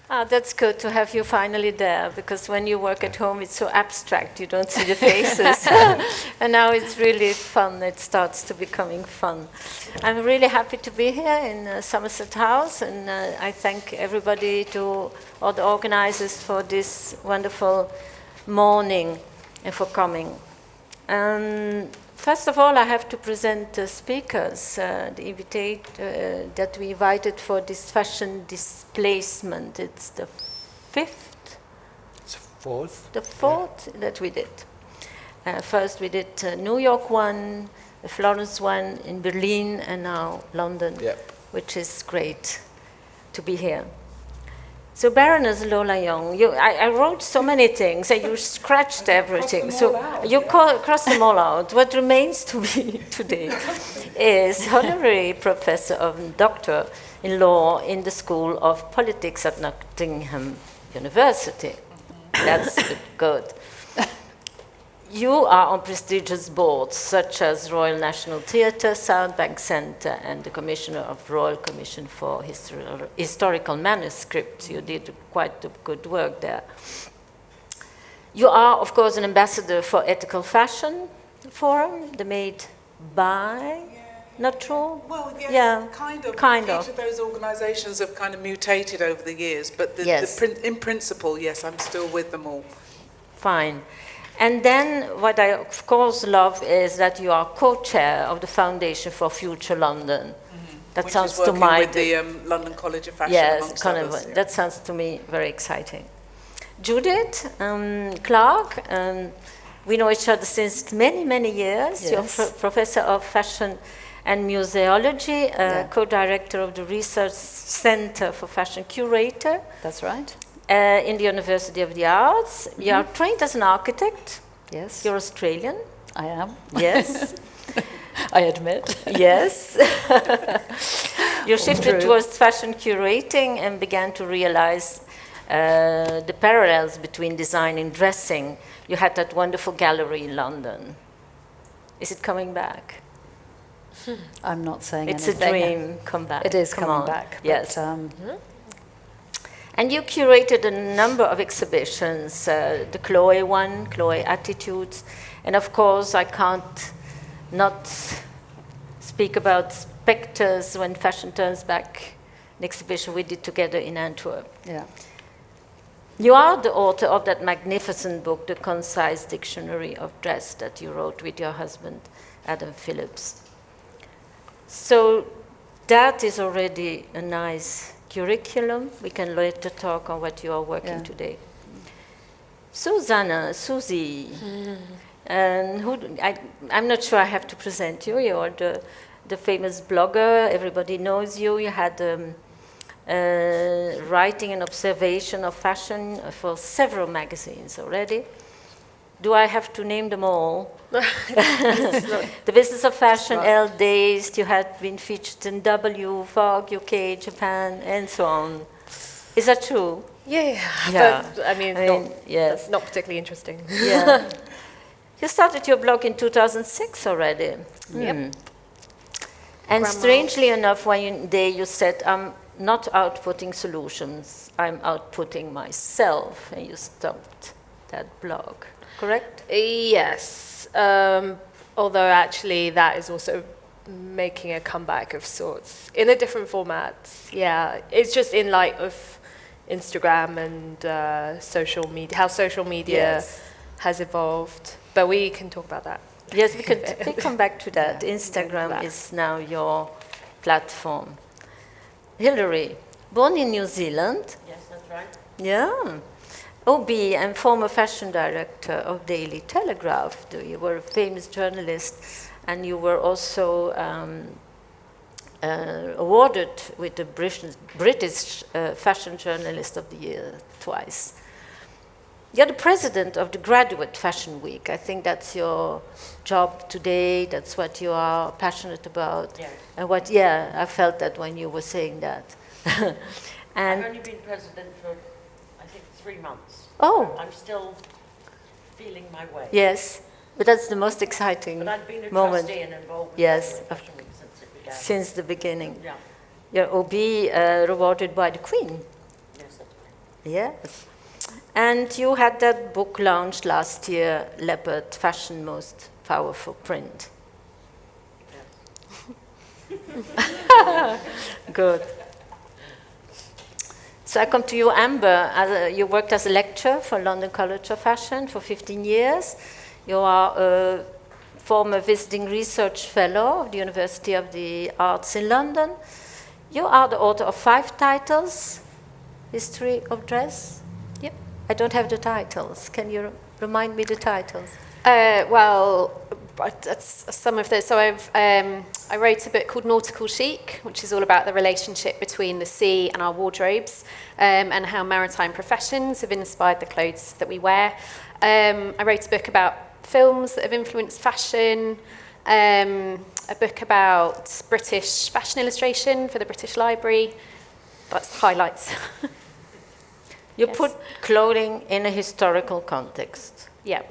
Ah, that's good to have you finally there, because when you work at home, it's so abstract. You don't see the faces. And now it's really fun. It starts to becoming fun. I'm really happy to be here in Somerset House, and I thank everybody, to all the organizers, for this wonderful morning and for coming. First of all, I have to present the speakers, that we invited for this Fashion Displacement. It's the fifth? It's fourth. The fourth that we did. First we did New York one, the Florence one, in Berlin, and now London, which is great to be here. So Baroness Lola Young, I wrote so many things, and you scratched everything. You crossed them all out. What remains to be today is honorary professor of doctor in law in the School of Politics at Nottingham University. That's good. You are on prestigious boards such as Royal National Theatre, South Bank Centre, and the Commissioner of Royal Commission for Historical Manuscripts. You did quite good work there. You are, of course, an ambassador for Ethical Fashion Forum, the Made by, not true? Well, yes, kind of. Each of those organisations have kind of mutated over the years, but in principle, yes, I'm still with them all. Fine. And then what I, of course, love is that you are co-chair of the Foundation for Future London. That sounds to my... with the London College of Fashion, yes, kind of, that sounds to me very exciting. Judith Clark, we know each other since many, many years. Yes. You're professor of fashion and museology, co-director of the Research Center for Fashion Curator. That's right. In the University of the Arts. You are trained as an architect. Yes. You're Australian. I am. Yes. I admit. Yes. You shifted towards fashion curating and began to realize the parallels between design and dressing. You had that wonderful gallery in London. Is it coming back? I'm not saying it's anything. It's a dream. Come back. It is coming back. Yes. And you curated a number of exhibitions, the Chloe one, Chloe Attitudes, and of course I can't not speak about Spectres, When Fashion Turns Back, an exhibition we did together in Antwerp. Yeah. You are the author of that magnificent book, The Concise Dictionary of Dress, that you wrote with your husband, Adam Phillips. So that is already a nice curriculum. We can later talk on what you are working today. Susie, I'm not sure I have to present you. You are the famous blogger. Everybody knows you. You had writing and observation of fashion for several magazines already. Do I have to name them all? The Business of Fashion, Elle, Dazed, you had been featured in W, Vogue, UK, Japan, and so on. Is that true? Yeah. But, I mean that's not particularly interesting. Yeah. You started your blog in 2006 already. Yep. And strangely enough, one day you said, I'm not outputting solutions, I'm outputting myself, and you stopped that blog. Correct? Yes. Although actually that is also making a comeback of sorts in a different format. Yeah. It's just in light of Instagram and social media, how social media has evolved. But we can talk about that. Yes, we come back to that. Instagram is now your platform. Hilary, born in New Zealand. Yes, that's right. Yeah. OB and former fashion director of Daily Telegraph. You were a famous journalist, and you were also awarded with the British Fashion Journalist of the Year twice. You're the president of the Graduate Fashion Week. I think that's your job today. That's what you are passionate about. Yes. And I felt that when you were saying that. And I've only been president for, I think, 3 months. Oh. I'm still feeling my way. Yes, but that's the most exciting moment. But I've been a trustee and involved with Fashion Week since it began. Since the beginning. Yeah. You're OB rewarded by the Queen. Yes, that's right. Yes. And you had that book launched last year, Leopard, Fashion Most Powerful Print. Good. So I come to you, Amber. You worked as a lecturer for London College of Fashion for 15 years. You are a former visiting research fellow of the University of the Arts in London. You are the author of 5 titles, History of Dress. Yep. I don't have the titles. Can you remind me the titles? Well, that's some of the. So I wrote a book called Nautical Chic, which is all about the relationship between the sea and our wardrobes, and how maritime professions have inspired the clothes that we wear. I wrote a book about films that have influenced fashion. A book about British fashion illustration for the British Library. That's the highlights. You put clothing in a historical context. Yeah.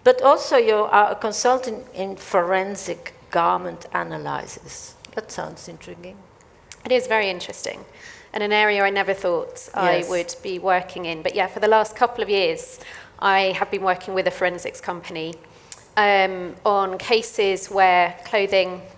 But also you are a consultant in forensic garment analysis. That sounds intriguing. It is very interesting, and an area I never thought I would be working in. But yeah, for the last couple of years, I have been working with a forensics company on cases where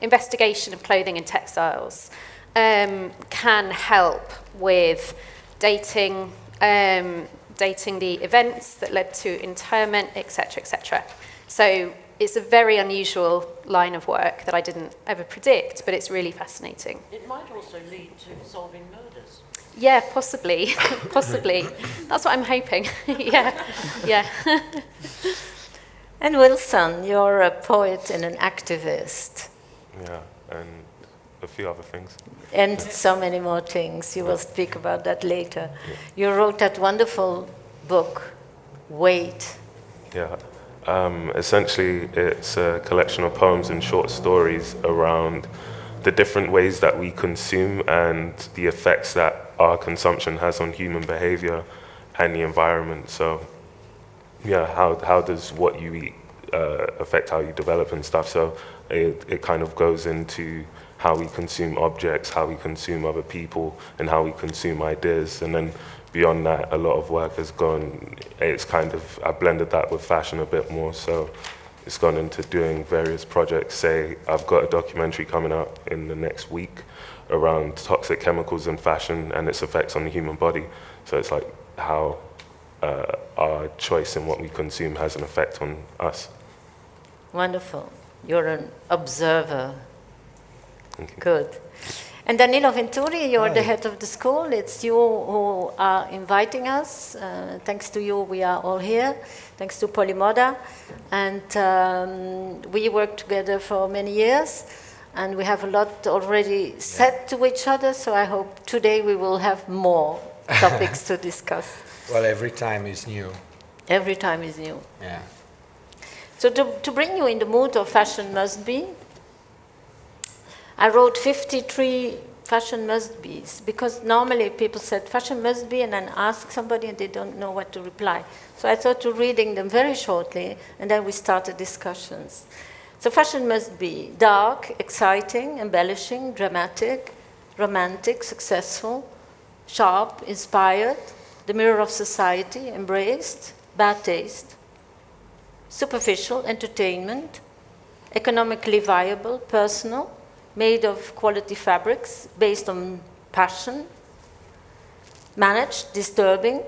investigation of clothing and textiles can help with dating the events that led to interment, etc., etc. So it's a very unusual line of work that I didn't ever predict, but it's really fascinating. It might also lead to solving murders. Yeah, possibly, possibly. That's what I'm hoping. yeah. And Wilson, you're a poet and an activist. Yeah, and a few other things. And so many more things. You will speak about that later. Yeah. You wrote that wonderful book, Wait. Yeah. Essentially, it's a collection of poems and short stories around the different ways that we consume and the effects that our consumption has on human behavior and the environment. So, yeah, how does what you eat affect how you develop and stuff? So it kind of goes into how we consume objects, how we consume other people, and how we consume ideas. And then beyond that, a lot of work has gone, I blended that with fashion a bit more. So it's gone into doing various projects. Say, I've got a documentary coming out in the next week around toxic chemicals in fashion and its effects on the human body. So it's like how our choice in what we consume has an effect on us. Wonderful. You're an observer. Thank you. Good. And Danilo Venturi, you're the head of the school. It's you who are inviting us. Thanks to you, we are all here. Thanks to Polimoda. And we worked together for many years. And we have a lot already said to each other. So I hope today we will have more topics to discuss. Well, every time is new. Every time is new. Yeah. So to bring you in the mood of fashion must be, I wrote 53 fashion must be's because normally people said fashion must be and then ask somebody and they don't know what to reply. So I thought of reading them very shortly and then we started discussions. So fashion must be dark, exciting, embellishing, dramatic, romantic, successful, sharp, inspired, the mirror of society, embraced, bad taste, superficial, entertainment, economically viable, personal, made of quality fabrics, based on passion, managed, disturbing,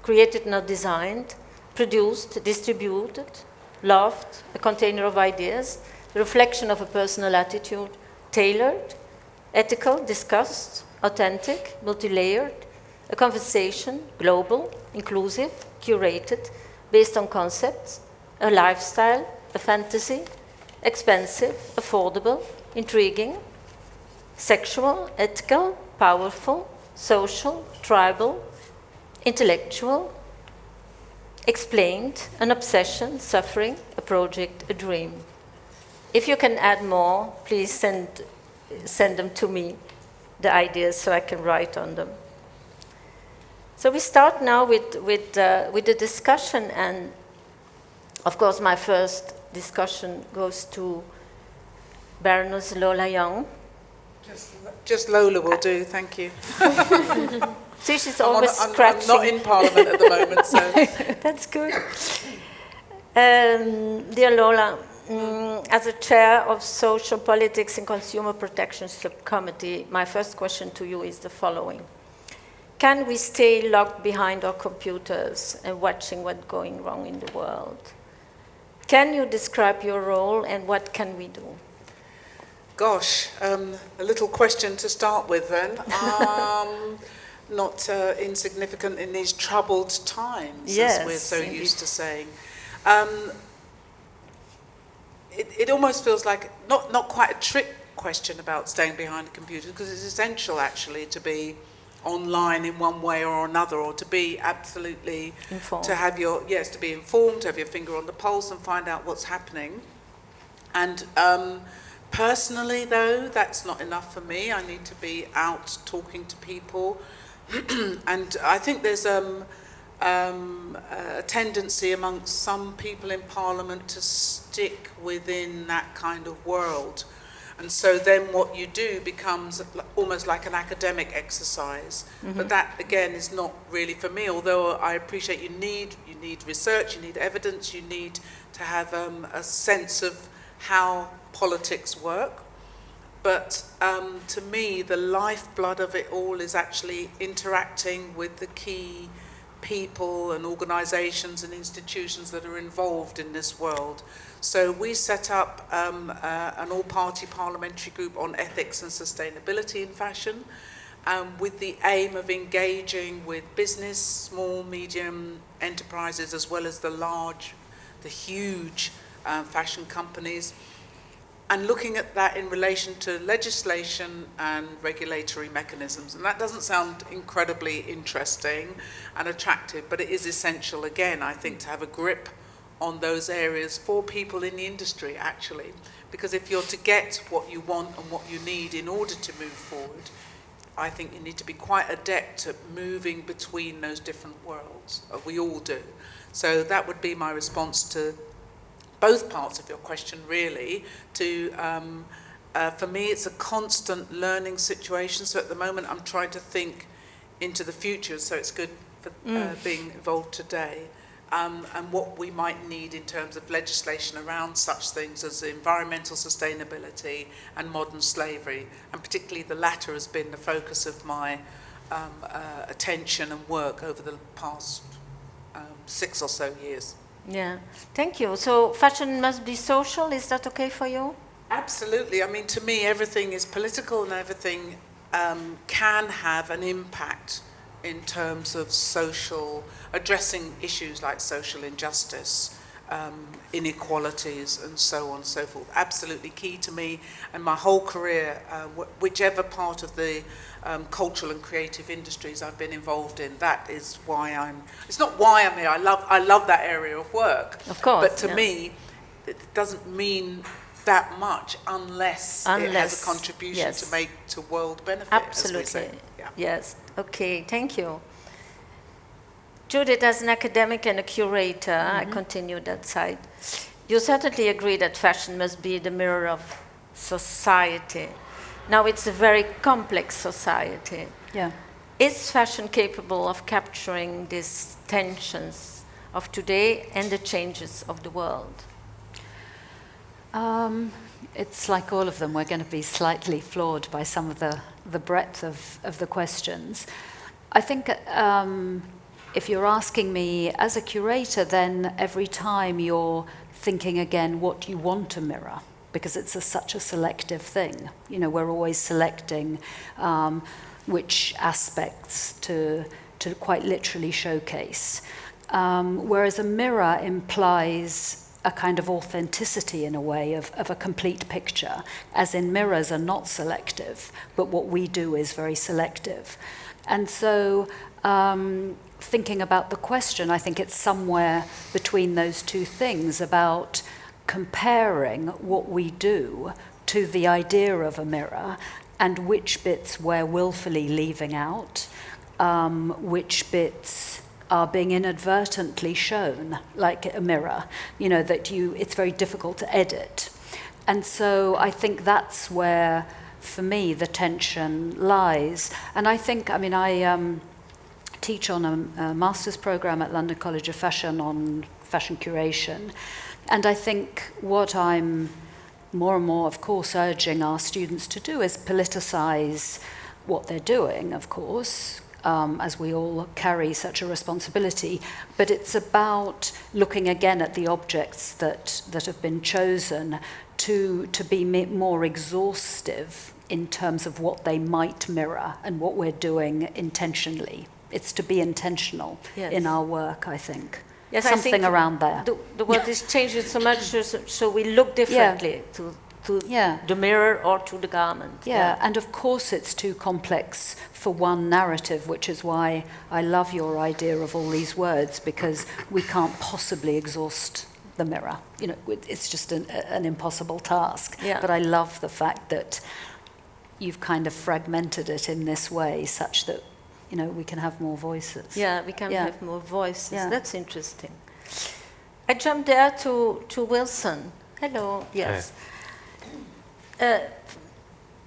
created, not designed, produced, distributed, loved, a container of ideas, the reflection of a personal attitude, tailored, ethical, discussed, authentic, multi-layered, a conversation, global, inclusive, curated, based on concepts, a lifestyle, a fantasy, expensive, affordable, intriguing, sexual, ethical, powerful, social, tribal, intellectual, explained, an obsession, suffering, a project, a dream. If you can add more, please send them to me, the ideas, so I can write on them. So we start now with the discussion, and of course my first discussion goes to Baroness Lola Young. Just Lola will do, thank you. See, she's always scratching. I'm not in Parliament at the moment, so... That's good. Dear Lola, as a chair of Social Politics and Consumer Protection Subcommittee, my first question to you is the following. Can we stay locked behind our computers and watching what's going wrong in the world? Can you describe your role and what can we do? Gosh, a little question to start with then. Not insignificant in these troubled times, as we're so used to saying. It almost feels like not quite a trick question about staying behind a computer, because it's essential actually to be online in one way or another, or to be absolutely informed. To have your to be informed, to have your finger on the pulse and find out what's happening. And personally, though, that's not enough for me. I need to be out talking to people, and I think there's a tendency amongst some people in Parliament to stick within that kind of world. And so then what you do becomes almost like an academic exercise. Mm-hmm. But that, again, is not really for me, although I appreciate you need research, you need evidence, you need to have a sense of how politics work. But to me, the lifeblood of it all is actually interacting with the key people and organisations and institutions that are involved in this world. So we set up an all-party parliamentary group on ethics and sustainability in fashion, with the aim of engaging with business, small, medium enterprises, as well as the huge fashion companies, and looking at that in relation to legislation and regulatory mechanisms. And that doesn't sound incredibly interesting and attractive, but it is essential, again, I think, to have a grip on those areas for people in the industry, actually. Because if you're to get what you want and what you need in order to move forward, I think you need to be quite adept at moving between those different worlds. We all do. So that would be my response to both parts of your question, really. For me, it's a constant learning situation. So at the moment, I'm trying to think into the future. So it's good for being involved today, and what we might need in terms of legislation around such things as environmental sustainability and modern slavery. And particularly the latter has been the focus of my attention and work over the past 6 or so years. Yeah, thank you. So fashion must be social, is that okay for you? Absolutely. I mean, to me, everything is political and everything can have an impact in terms of addressing issues like social injustice, inequalities, and so on and so forth. Absolutely key to me, and my whole career, whichever part of the cultural and creative industries I've been involved in, that is why it's not why I'm here, I love that area of work. Of course. But to me, it doesn't mean that much unless it has a contribution to make to world benefit. Absolutely. As we say. Yeah. Yes. Okay, thank you. Judith, as an academic and a curator, I continue that side. You certainly agree that fashion must be the mirror of society. Now, it's a very complex society. Yeah. Is fashion capable of capturing these tensions of today and the changes of the world? It's like all of them. We're going to be slightly flawed by some of the breadth of the questions. I think if you're asking me as a curator, then every time you're thinking again what you want to mirror, because it's such a selective thing. You know, we're always selecting which aspects to quite literally showcase. Whereas a mirror implies a kind of authenticity in a way of a complete picture, as in mirrors are not selective, but what we do is very selective. And so thinking about the question, I think it's somewhere between those two things about comparing what we do to the idea of a mirror and which bits we're willfully leaving out, which bits are being inadvertently shown, like a mirror, you know, that it's very difficult to edit. And so I think that's where, for me, the tension lies. And I think, I mean, teach on a master's program at London College of Fashion on fashion curation. And I think what I'm more and more, of course, urging our students to do is politicize what they're doing, of course, as we all carry such a responsibility. But it's about looking again at the objects that have been chosen to be more exhaustive in terms of what they might mirror and what we're doing intentionally. It's to be intentional in our work, I think. Yes, something I think around there. The world is changing so much, so we look differently to the mirror or to the garment. Yeah, and of course it's too complex for one narrative, which is why I love your idea of all these words, because we can't possibly exhaust the mirror. You know, it's just an impossible task. Yeah. But I love the fact that you've kind of fragmented it in this way, such that, you know, we can have more voices. Yeah, we can have more voices. Yeah. That's interesting. I jumped there to Wilson. Hello. Yes.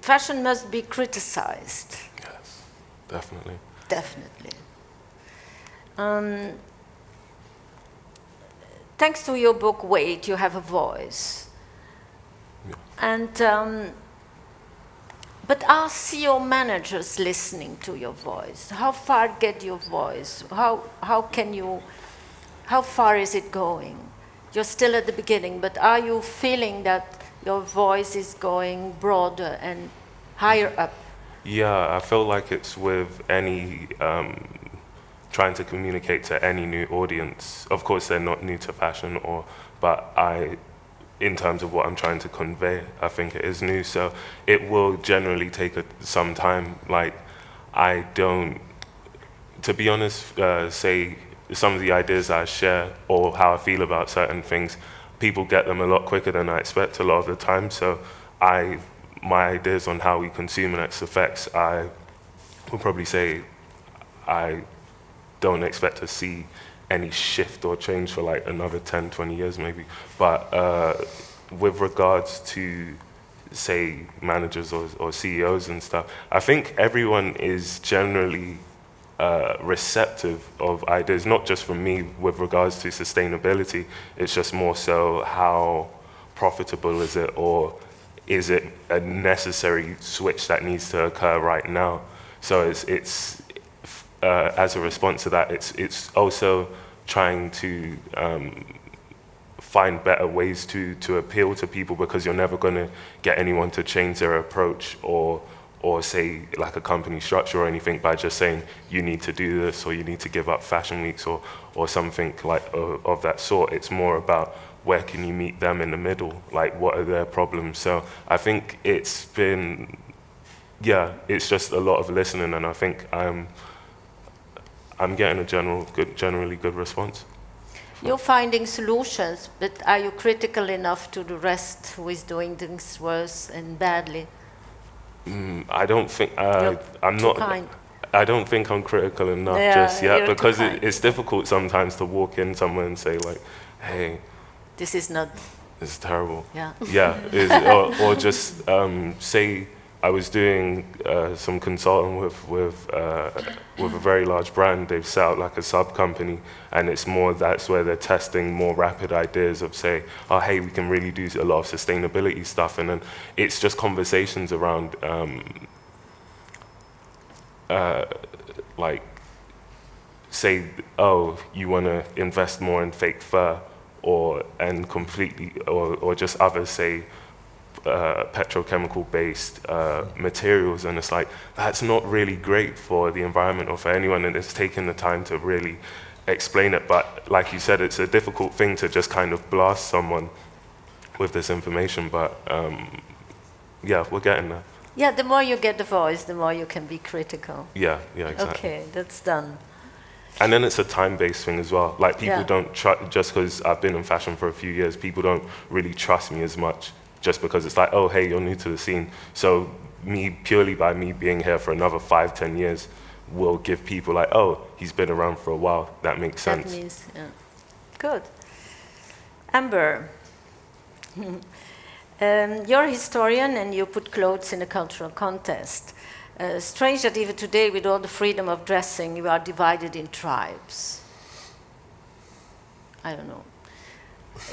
Fashion must be criticized. Yes, definitely. Definitely. Thanks to your book, Wait, you have a voice. Yeah. And but are CEO managers listening to your voice? How far get your voice? How far is it going? You're still at the beginning, but are you feeling that your voice is going broader and higher up? Yeah, I feel like it's with any trying to communicate to any new audience. Of course, they're not new to fashion, but in terms of what I'm trying to convey, I think it is new. So it will generally take some time. Like, I don't, to be honest, say some of the ideas I share or how I feel about certain things, people get them a lot quicker than I expect a lot of the time. So my ideas on how we consume and its effects, I would probably say I don't expect to see any shift or change for like another 10, 20 years maybe. But with regards to, say, managers or CEOs and stuff, I think everyone is generally receptive of ideas, not just from me with regards to sustainability. It's just more so how profitable is it, or is it a necessary switch that needs to occur right now? So it's as a response to that, it's also trying to find better ways to appeal to people, because you're never going to get anyone to change their approach or say like a company structure or anything by just saying you need to do this or you need to give up fashion weeks or something like of that sort. It's more about where can you meet them in the middle, like what are their problems. So I think it's been, it's just a lot of listening, and I think I'm getting a generally good response. You're finding solutions, but are you critical enough to the rest who is doing things worse and badly? I don't think I'm not. Kind. I don't think I'm critical enough just yet, because it's difficult sometimes to walk in somewhere and say like, "Hey, this is not. This is terrible." Yeah. Yeah, or just say I was doing some consulting with a very large brand. They've set out like a sub company, and that's where they're testing more rapid ideas of say, oh hey, we can really do a lot of sustainability stuff, and then it's just conversations around like say, oh, you want to invest more in fake fur, or just others say petrochemical-based materials, and it's like, that's not really great for the environment or for anyone, and it's taking the time to really explain it. But like you said, it's a difficult thing to just kind of blast someone with this information, but we're getting there. Yeah, the more you get the voice, the more you can be critical. Yeah, exactly. Okay, that's done. And then it's a time-based thing as well. Like, people don't trust, just because I've been in fashion for a few years, people don't really trust me as much, just because it's like, oh, hey, you're new to the scene. So purely by me being here for another 5-10 years will give people like, oh, he's been around for a while. That makes sense. That means, good. Amber, you're a historian and you put clothes in a cultural context. Strange that even today, with all the freedom of dressing, you are divided in tribes. I don't know.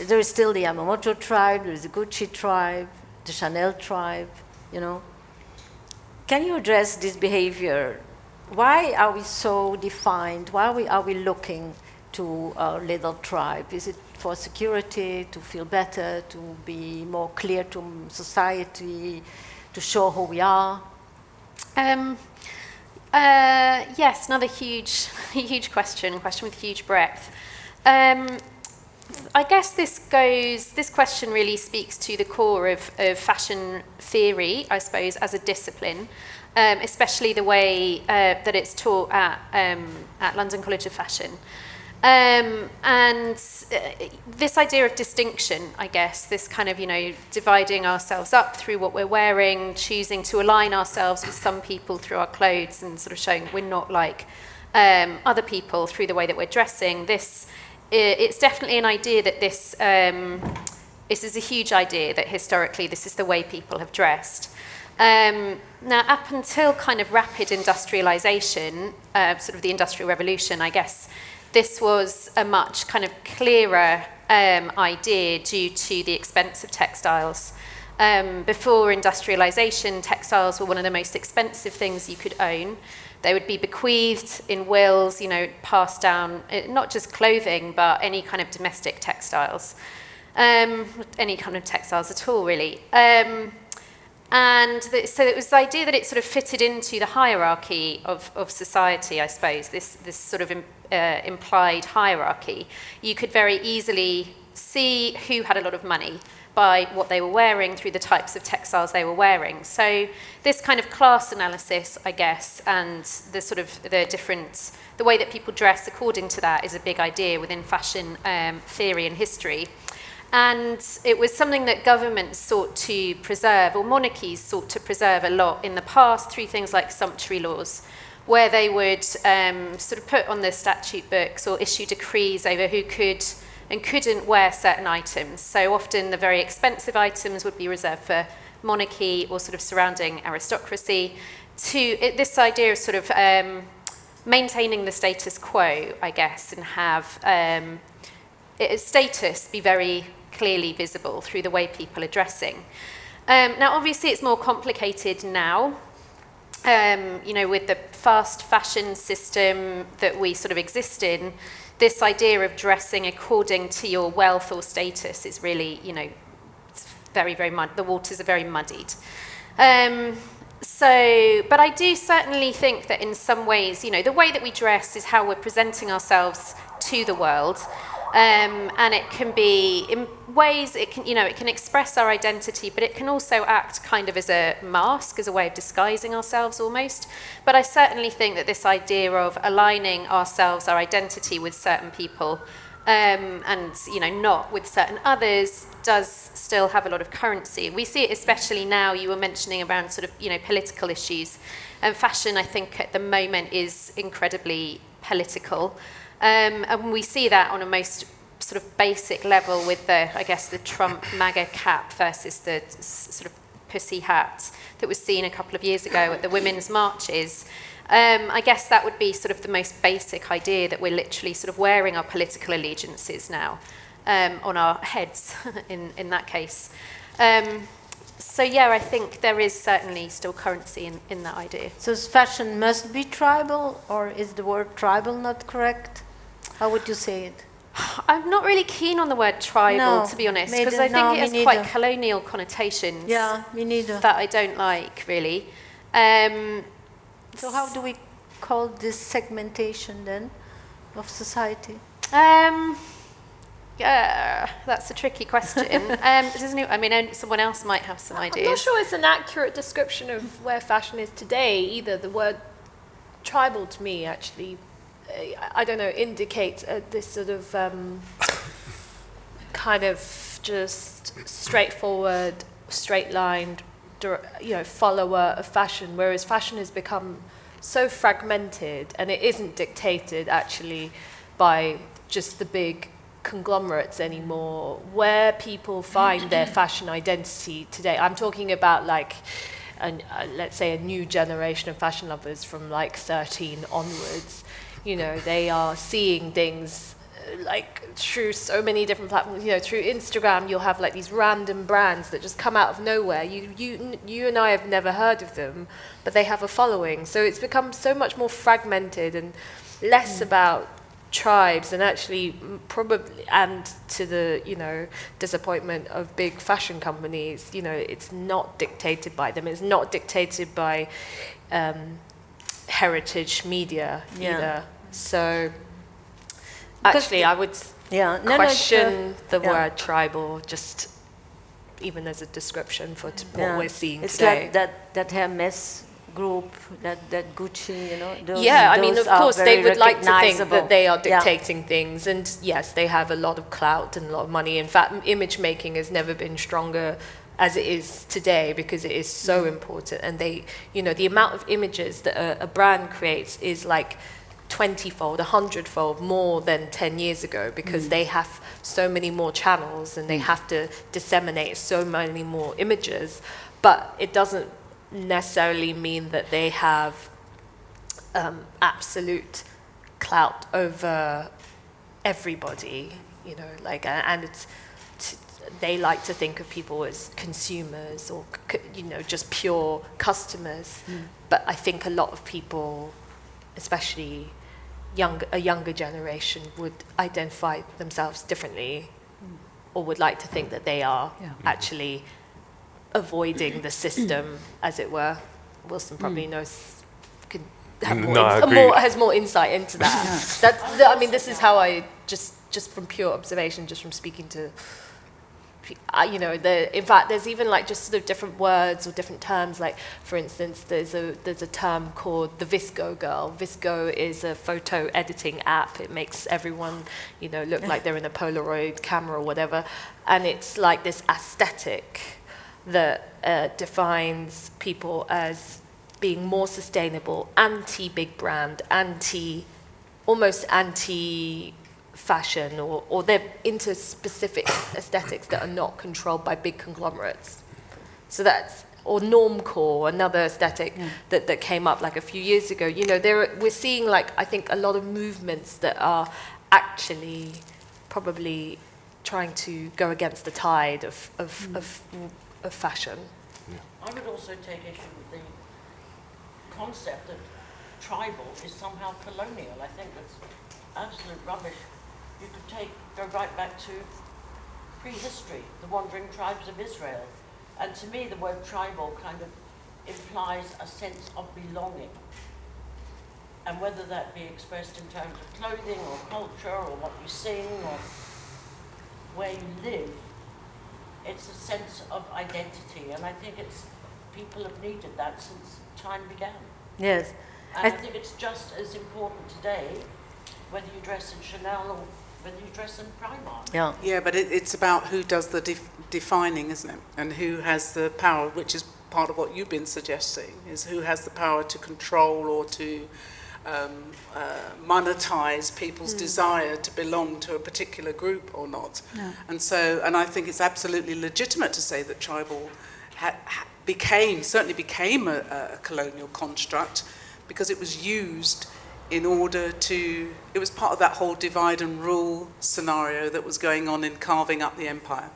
There is still the Yamamoto tribe, there is the Gucci tribe, the Chanel tribe, you know. Can you address this behavior? Why are we so defined? Why are we looking to our little tribe? Is it for security, to feel better, to be more clear to society, to show who we are? Yes, another huge question with huge breadth. I guess this question really speaks to the core of fashion theory, I suppose, as a discipline, especially the way that it's taught at London College of Fashion. And this idea of distinction, I guess, this kind of, dividing ourselves up through what we're wearing, choosing to align ourselves with some people through our clothes and sort of showing we're not like other people through the way that we're dressing. It's definitely an idea that this is a huge idea that historically this is the way people have dressed. Now, up until kind of rapid industrialization, sort of the Industrial Revolution, I guess, this was a much kind of clearer idea due to the expense of textiles. Before industrialization, textiles were one of the most expensive things you could own. They would be bequeathed in wills, passed down, not just clothing, but any kind of domestic textiles, any kind of textiles at all, really. So it was the idea that it sort of fitted into the hierarchy of society, I suppose, this sort of implied hierarchy. You could very easily see who had a lot of money by what they were wearing through the types of textiles they were wearing. So this kind of class analysis, I guess, and the sort of the way that people dress according to that is a big idea within fashion theory and history. And it was something that governments sought to preserve, or monarchies sought to preserve a lot in the past through things like sumptuary laws, where they would sort of put on the statute books or issue decrees over who could and couldn't wear certain items. So often the very expensive items would be reserved for monarchy or sort of surrounding aristocracy. This idea of sort of maintaining the status quo, I guess, and have status be very clearly visible through the way people are dressing. Now, obviously, it's more complicated now, with the fast fashion system that we sort of exist in. This idea of dressing according to your wealth or status is really, it's very, very the waters are very muddied. But I do certainly think that in some ways, the way that we dress is how we're presenting ourselves to the world. And it can be, in ways, it can express our identity, but it can also act kind of as a mask, as a way of disguising ourselves almost. But I certainly think that this idea of aligning ourselves, our identity with certain people, and not with certain others, does still have a lot of currency. We see it especially now. You were mentioning around sort of political issues, and fashion, I think, at the moment is incredibly political. And we see that on a most sort of basic level with the Trump MAGA cap versus the sort of pussy hat that was seen a couple of years ago at the women's marches. I guess that would be sort of the most basic idea, that we're literally sort of wearing our political allegiances now on our heads in that case. So yeah, I think there is certainly still currency in that idea. So fashion must be tribal, or is the word tribal not correct? How would you say it? I'm not really keen on the word tribal, to be honest, because I think it has quite colonial connotations. Yeah, me neither. That I don't like, really. So how do we call this segmentation then of society? Yeah, that's a tricky question. Someone else might have some ideas. I'm not sure it's an accurate description of where fashion is today either. The word tribal to me actually, I don't know, indicates this sort of kind of just straightforward, straight-lined, follower of fashion, whereas fashion has become so fragmented, and it isn't dictated actually by just the big conglomerates anymore. Where people find their fashion identity today, I'm talking about like let's say a new generation of fashion lovers from like 13 onwards, you know, they are seeing things like through so many different platforms. You know, through Instagram, you'll have like these random brands that just come out of nowhere. You and I have never heard of them, but they have a following. So it's become so much more fragmented and less about tribes, and actually probably, and to the, you know, disappointment of big fashion companies, you know, it's not dictated by them. It's not dictated by heritage media either. So actually, I would question the word tribal, just even as a description for what we're seeing today. It's like that Hermes group, that Gucci, you know. Those, I mean, of course, they would like to think that they are dictating Yeah. things, and yes, they have a lot of clout and a lot of money. In fact, image making has never been stronger as it is today, because it is so important. And they, you know, the amount of images that a brand creates is like 20-fold, 100-fold more than 10 years ago, because they have so many more channels and they have to disseminate so many more images. But it doesn't necessarily mean that they have absolute clout over everybody, you know, like, and it's, they like to think of people as consumers or, you know, just pure customers. But I think a lot of people, especially a younger generation, would identify themselves differently, or would like to think that they are actually avoiding the system, as it were. Wilson probably knows, has more insight into that. I mean, this is how I, just from pure observation, just from speaking to, you know, in fact, there's even like just sort of different words or different terms. Like, for instance, there's a term called the Visco girl. Visco is a photo editing app. It makes everyone, you know, look like they're in a Polaroid camera or whatever. And it's like this aesthetic that defines people as being more sustainable, anti-big brand, almost anti-fashion, or they're into specific aesthetics that are not controlled by big conglomerates. So that's, or normcore, another aesthetic that came up like a few years ago. You know, we're seeing, like, I think a lot of movements that are actually probably trying to go against the tide of fashion. I would also take issue with the concept that tribal is somehow colonial. I think that's absolute rubbish. You could go right back to prehistory, the wandering tribes of Israel. And to me, the word tribal kind of implies a sense of belonging. And whether that be expressed in terms of clothing or culture or what you sing or where you live, it's a sense of identity. And I think people have needed that since time began. Yes. And I think it's just as important today, whether you dress in Chanel or whether you dress in Primark. Yeah, but it's about who does the defining, isn't it? And who has the power, which is part of what you've been suggesting, is who has the power to control or to monetize people's desire to belong to a particular group or not. No. And I think it's absolutely legitimate to say that tribal certainly became a colonial construct, because it was used in order to, it was part of that whole divide and rule scenario that was going on in carving up the empire.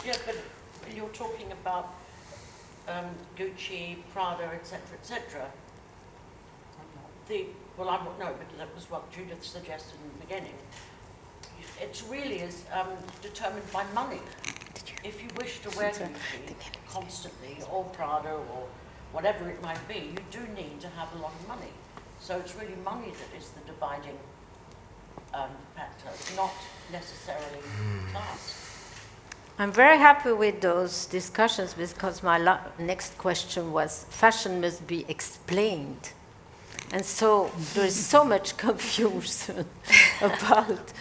Yeah, but you're talking about Gucci, Prada, etc., etc. But that was what Judith suggested in the beginning. It really is determined by money. If you wish to wear Gucci constantly, or Prada, or whatever it might be, you do need to have a lot of money. So it's really money that is the dividing factor, not necessarily class. I'm very happy with those discussions, because my next question was, fashion must be explained. And so there is so much confusion about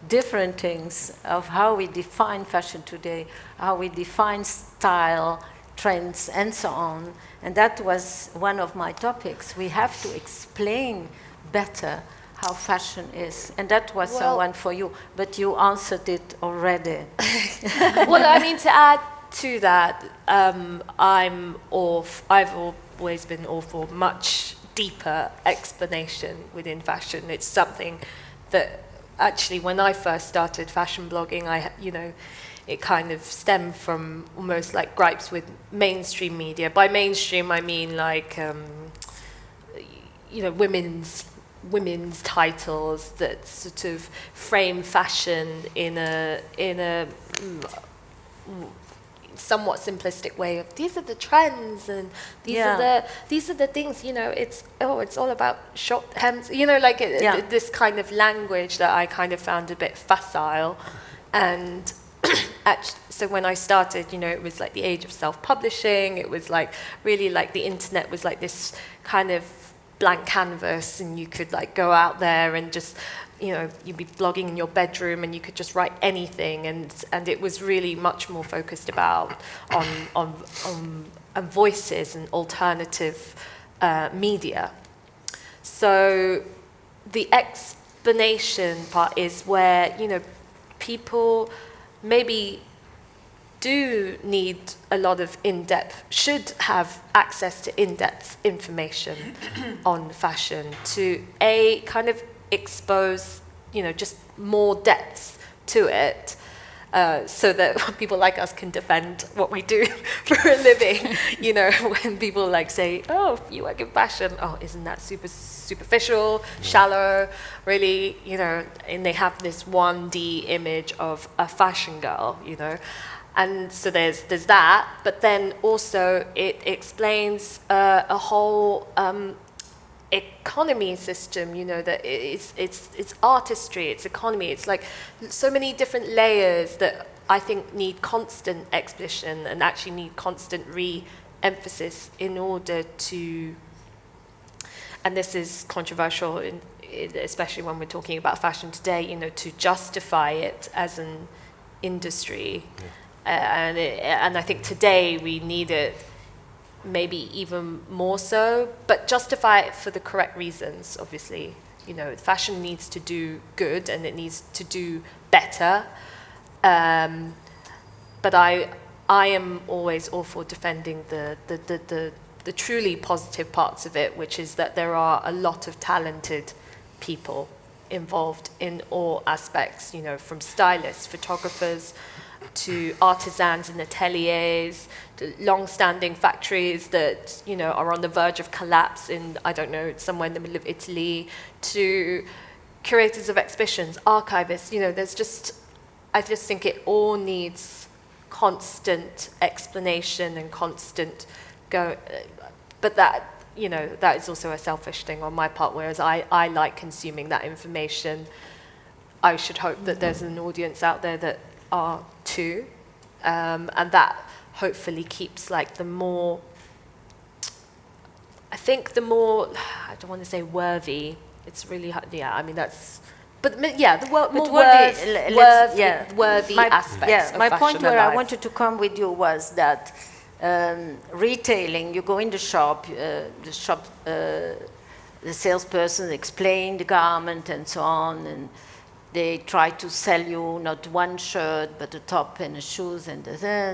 different things of how we define fashion today, how we define style, trends, and so on. And that was one of my topics. We have to explain better how fashion is. And that was one for you, but you answered it already. Well, I mean, to add to that, I've always been all for much deeper explanation within fashion. It's something that actually, when I first started fashion blogging, it kind of stemmed from almost like gripes with mainstream media. By mainstream, I mean like, women's titles that sort of frame fashion in a somewhat simplistic way of these are the trends and these are the things, it's all about short hems, this kind of language that I kind of found a bit facile. And so when I started, it was like the age of self-publishing. It was like really like the internet was like this kind of blank canvas, and you could like go out there and just, you'd be blogging in your bedroom and you could just write anything, and it was really much more focused about on voices and alternative media. So the explanation part is where, people maybe do need a lot of should have access to in-depth information on fashion to kind of expose, just more depths to it, so that people like us can defend what we do for a living. When people like say, oh, you work in fashion, oh, isn't that super superficial, shallow, really, and they have this 1D image of a fashion girl, And so there's that, but then also it explains a whole economy system, that it's artistry, it's economy, it's like so many different layers that I think need constant exposition and actually need constant re-emphasis in order to, and this is controversial, especially when we're talking about fashion today, to justify it as an industry. Yeah. And I think today we need it maybe even more so, but justify it for the correct reasons, obviously. Fashion needs to do good and it needs to do better. But I am always all for defending the truly positive parts of it, which is that there are a lot of talented people involved in all aspects, from stylists, photographers, to artisans and ateliers, to long-standing factories that, are on the verge of collapse in, I don't know, somewhere in the middle of Italy, to curators of exhibitions, archivists, I just think it all needs constant explanation and constant but that, that is also a selfish thing on my part, whereas I like consuming that information. I should hope that there's an audience out there that are too, and that hopefully keeps like the more, I don't want to say worthy, it's really hard, that's, but yeah, the more worthy aspects of my fashion point where and I life. wanted to come with you was that retailing, you go in the shop, the salesperson explain the garment and so on, and they try to sell you not one shirt, but a top and the shoes and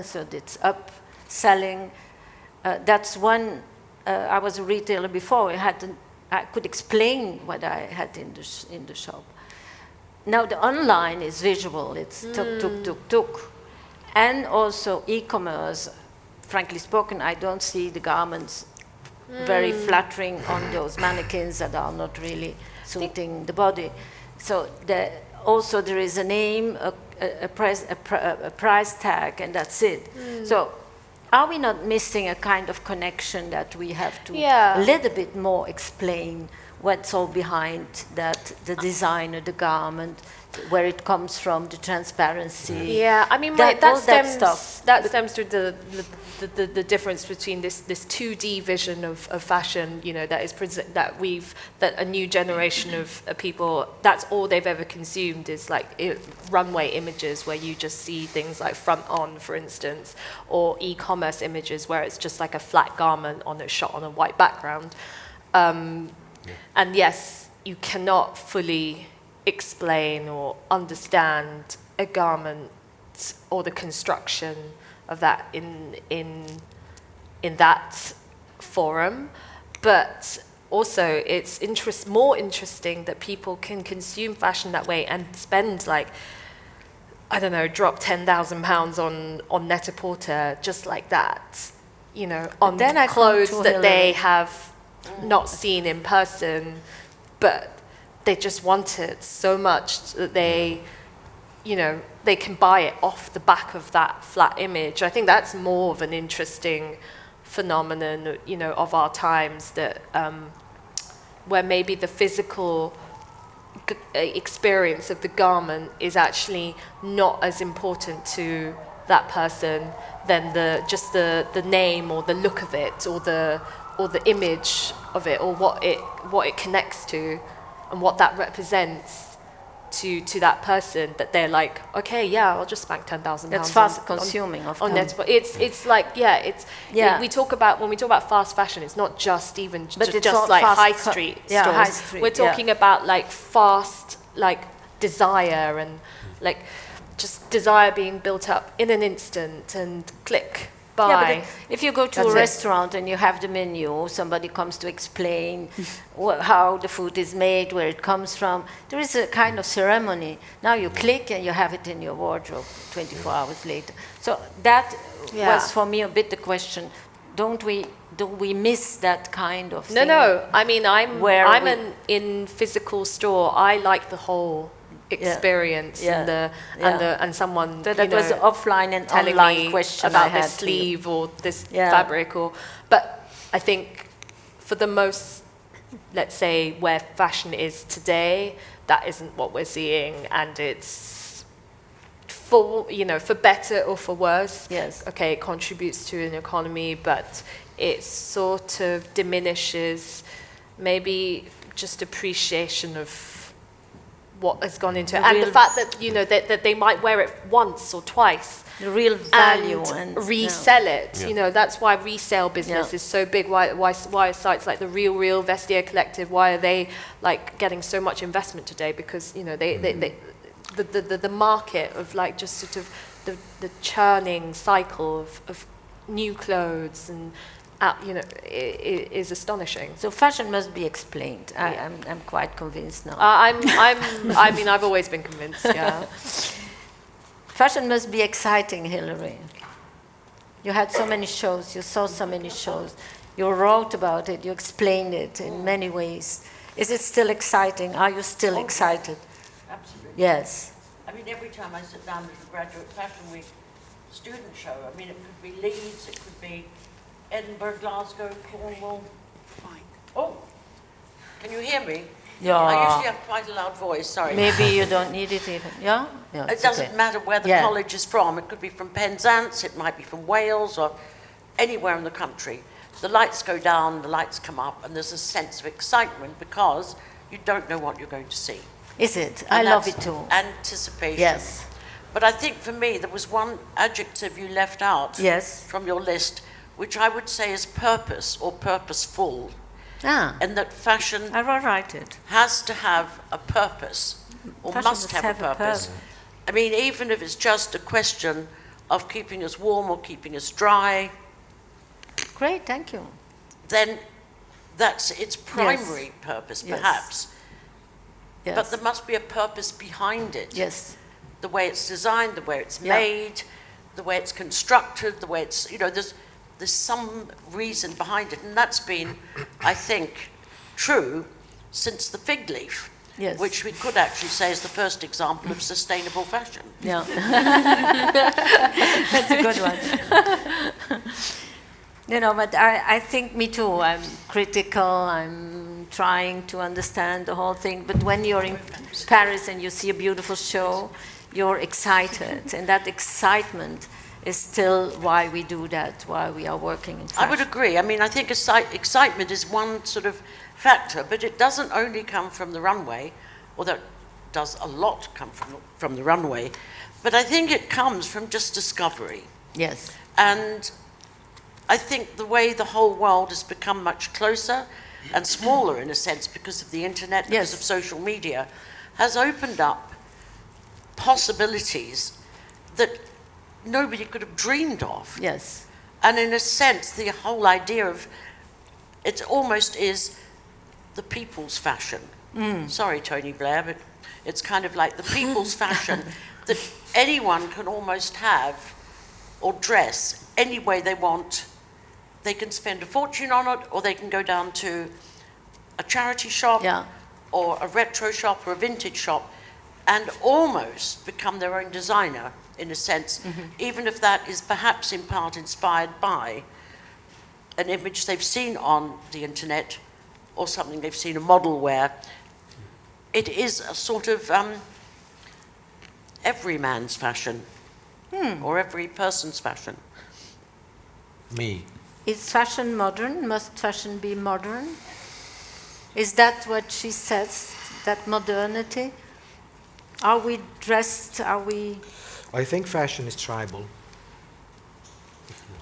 so it's upselling. That's one, I was a retailer before, I could explain what I had in the shop. Now the online is visual, it's tuk. And also e-commerce, frankly spoken, I don't see the garments very flattering on those mannequins that are not really suiting the body. So also there is a name, a price tag, and that's it. So are we not missing a kind of connection that we have to a little bit more explain what's all behind that, the designer, the garment, where it comes from, the transparency. Yeah, I mean, that stems through the difference between this 2D vision of fashion, that is that a new generation of people, that's all they've ever consumed is like runway images where you just see things like front on, for instance, or e-commerce images where it's just like a flat garment shot on a white background. And yes, you cannot fully explain or understand a garment or the construction that in that forum, but also it's more interesting that people can consume fashion that way and spend like, I don't know, drop £10,000 on Net-a-Porter just like that, you know, on clothes that they have not seen in person, but they just want it so much that they, you know, they can buy it off the back of that flat image. I think that's more of an interesting phenomenon, you know, of our times, that where maybe the physical experience of the garment is actually not as important to that person than just the name or the look of it, or the image of it, or what it connects to and what that represents to that person, that they're like, okay, yeah, I'll just spend £10,000. That's fast consuming of on Net. But it's like, when we talk about fast fashion, it's not just even just like high street stores. High street, we're talking about like fast, like desire, and like just desire being built up in an instant, and click, buy. Yeah, but if you go to a restaurant and you have the menu, somebody comes to explain how the food is made, where it comes from. There is a kind of ceremony. Now you click and you have it in your wardrobe 24 hours later. So that was for me a bit the question. Do we miss that kind of thing? No. I mean, I'm an in physical store. I like the whole experience and someone that was offline and telling online me question about this sleeve or this fabric, but I think for the most, let's say, where fashion is today, that isn't what we're seeing, and it's for better or for worse. Yes. Okay, it contributes to an economy, but it sort of diminishes maybe just appreciation of what has gone into it, and the fact that, you know, that they might wear it once or twice, the real value, and resell it. You know, that's why resale business is so big. Why sites like the Real Vestiaire Collective, why are they like getting so much investment today? Because, you know, the market of like just sort of the churning cycle of new clothes and you know, is astonishing. So fashion must be explained. I'm quite convinced now. I mean, I've always been convinced. Yeah. Fashion must be exciting, Hilary. You had so many shows. You saw so many shows. You wrote about it. You explained it in many ways. Is it still exciting? Are you still excited? Absolutely. Yes. I mean, every time I sit down at a graduate fashion week student show, I mean, it could be Leeds, it could be Edinburgh, Glasgow, Cornwall. Fine. Oh, can you hear me? Yeah. I usually have quite a loud voice, sorry. Maybe you don't need it even. Yeah? It doesn't matter where the college is from. It could be from Penzance, it might be from Wales, or anywhere in the country. The lights go down, the lights come up, and there's a sense of excitement because you don't know what you're going to see. Is it? And I love it too. Anticipation. Yes. But I think for me, there was one adjective you left out from your list, which I would say is purpose or purposeful. And that fashion I will write it. has to have a purpose, or Fashion must have a purpose. I mean, even if it's just a question of keeping us warm or keeping us dry. Great, thank you. Then that's its primary purpose, perhaps. Yes. But there must be a purpose behind it. Yes. The way it's designed, the way it's made, the way it's constructed, the way it's, you know, there's some reason behind it. And that's been, I think, true since the fig leaf, which we could actually say is the first example of sustainable fashion. Yeah. That's a good one. You know, but I think, me too, I'm critical, I'm trying to understand the whole thing, but when you're in Paris and you see a beautiful show, you're excited, and that excitement is still why we do that, why we are working in fashion. I would agree. I mean, I think excitement is one sort of factor, but it doesn't only come from the runway, although it does a lot come from the runway, but I think it comes from just discovery. Yes. And I think the way the whole world has become much closer and smaller in a sense because of the internet, because of social media, has opened up possibilities that nobody could have dreamed of. Yes. And in a sense, the whole idea of it almost is the people's fashion. Sorry, Tony Blair, but it's kind of like the people's fashion that anyone can almost have or dress any way they want. They can spend a fortune on it, or they can go down to a charity shop, or a retro shop, or a vintage shop, and almost become their own designer, in a sense, even if that is perhaps in part inspired by an image they've seen on the internet, or something they've seen a model wear. It is a sort of every man's fashion, or every person's fashion. Me. Is fashion modern? Must fashion be modern? Is that what she says, that modernity? Are we dressed, are we... I think fashion is tribal.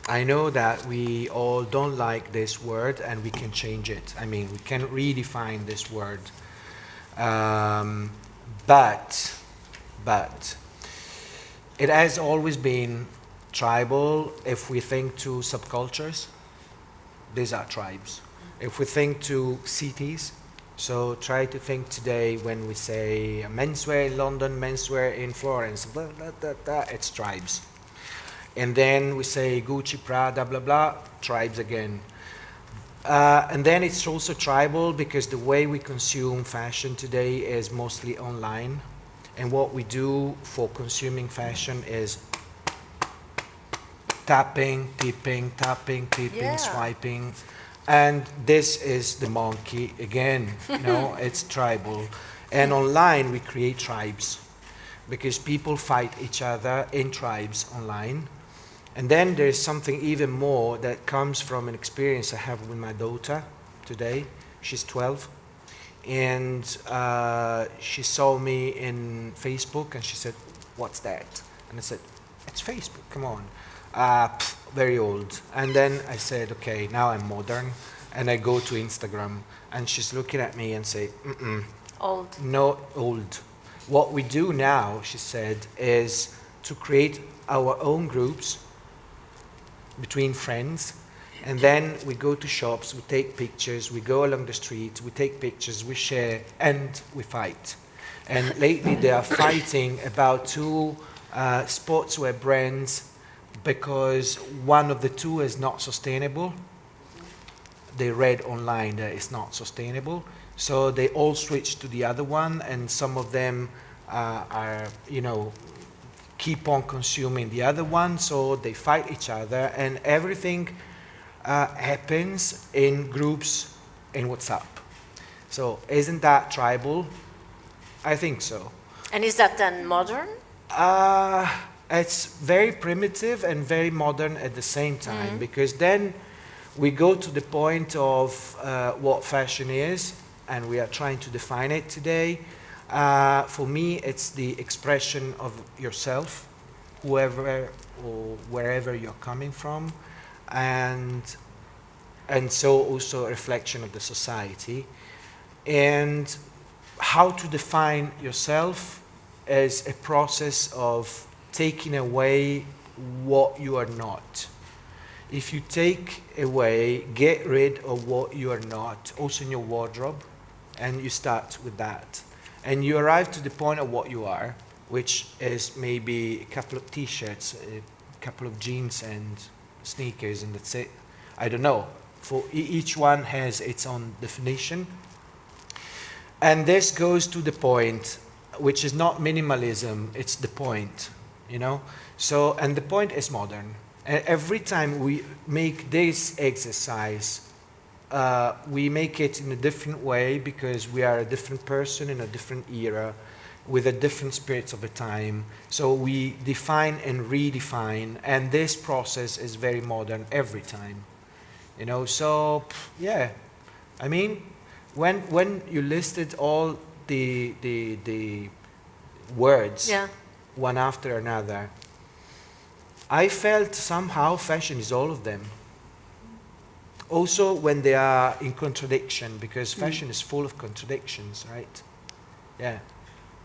I know that we all don't like this word, and we can change it. I mean, we can redefine this word. But it has always been tribal. If we think to subcultures, these are tribes. If we think to cities, so try to think today when we say menswear in London, menswear in Florence, blah, blah, blah, blah, it's tribes. And then we say Gucci, Prada, blah, blah, tribes again. And then it's also tribal because the way we consume fashion today is mostly online. And what we do for consuming fashion is tapping, tipping, swiping. And this is the monkey again, it's tribal. And online we create tribes because people fight each other in tribes online. And then there's something even more that comes from an experience I have with my daughter today. She's 12. And she saw me in Facebook and she said, "What's that?" And I said, "It's Facebook, come on." Very old. And then I said, okay, now I'm modern. And I go to Instagram and she's looking at me and say, Old. No, old. What we do now, she said, is to create our own groups between friends. And then we go to shops, we take pictures, we go along the street, we take pictures, we share, and we fight. And lately they are fighting about two sportswear brands because one of the two is not sustainable. They read online that it's not sustainable. So they all switch to the other one, and some of them are, keep on consuming the other one, so they fight each other, and everything happens in groups in WhatsApp. So isn't that tribal? I think so. And is that then modern? It's very primitive and very modern at the same time, because then we go to the point of what fashion is, and we are trying to define it today. For me, it's the expression of yourself, whoever or wherever you're coming from, and so also a reflection of the society. And how to define yourself is a process of taking away what you are not. If you take away, get rid of what you are not, also in your wardrobe, and you start with that, and you arrive to the point of what you are, which is maybe a couple of t-shirts, a couple of jeans and sneakers, and that's it. I don't know. For each one has its own definition. And this goes to the point, which is not minimalism, it's the point, So, and the point is modern. And every time we make this exercise, we make it in a different way because we are a different person in a different era with a different spirit of the time. So we define and redefine, and this process is very modern every time. So yeah, I mean, when you listed all the words one after another, I felt somehow fashion is all of them. Also when they are in contradiction, because fashion is full of contradictions, right? Yeah.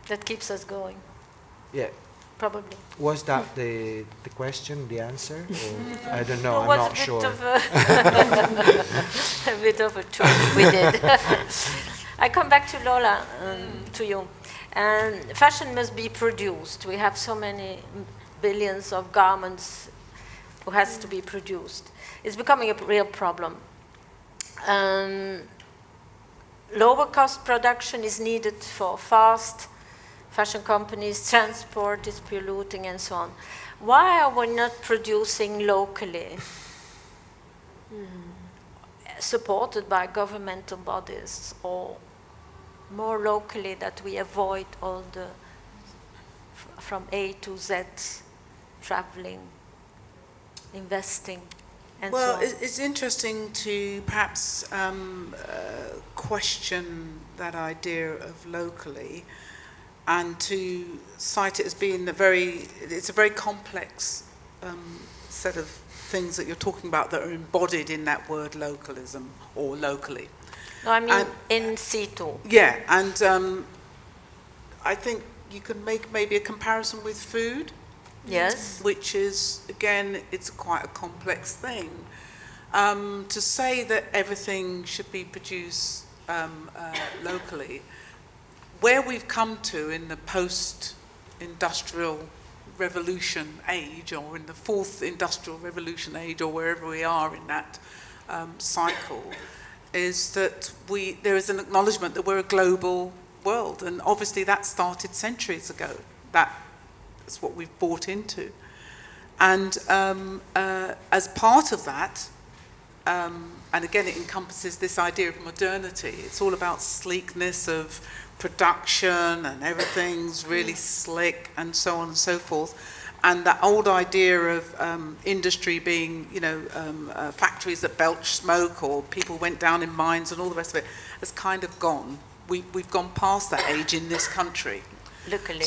That keeps us going. Yeah. probably. Was that the question, the answer? Or, I don't know, It I'm was not sure. A bit of a trick we did. I come back to Lola, to you. And fashion must be produced. We have so many billions of garments who has to be produced. It's becoming a real problem. Lower cost production is needed for fast fashion companies, transport is polluting and so on. Why are we not producing locally, supported by governmental bodies, or more locally, that we avoid all the from A to Z traveling, investing, and so on? Well, it's interesting to perhaps question that idea of locally, and to cite it as being it's a very complex set of things that you're talking about that are embodied in that word localism or locally. No, I mean in situ. Yeah, and I think you can make maybe a comparison with food. Yes. Which is, again, it's quite a complex thing. To say that everything should be produced locally, where we've come to in the post-industrial revolution age, or in the fourth industrial revolution age, or wherever we are in that cycle, is that there is an acknowledgement that we're a global world, and obviously that started centuries ago. That's what we've bought into. And as part of that, and again it encompasses this idea of modernity, it's all about sleekness of production, and everything's really slick, and so on and so forth. And that old idea of industry being, factories that belch smoke, or people went down in mines and all the rest of it, has kind of gone. We've gone past that age in this country. Locally.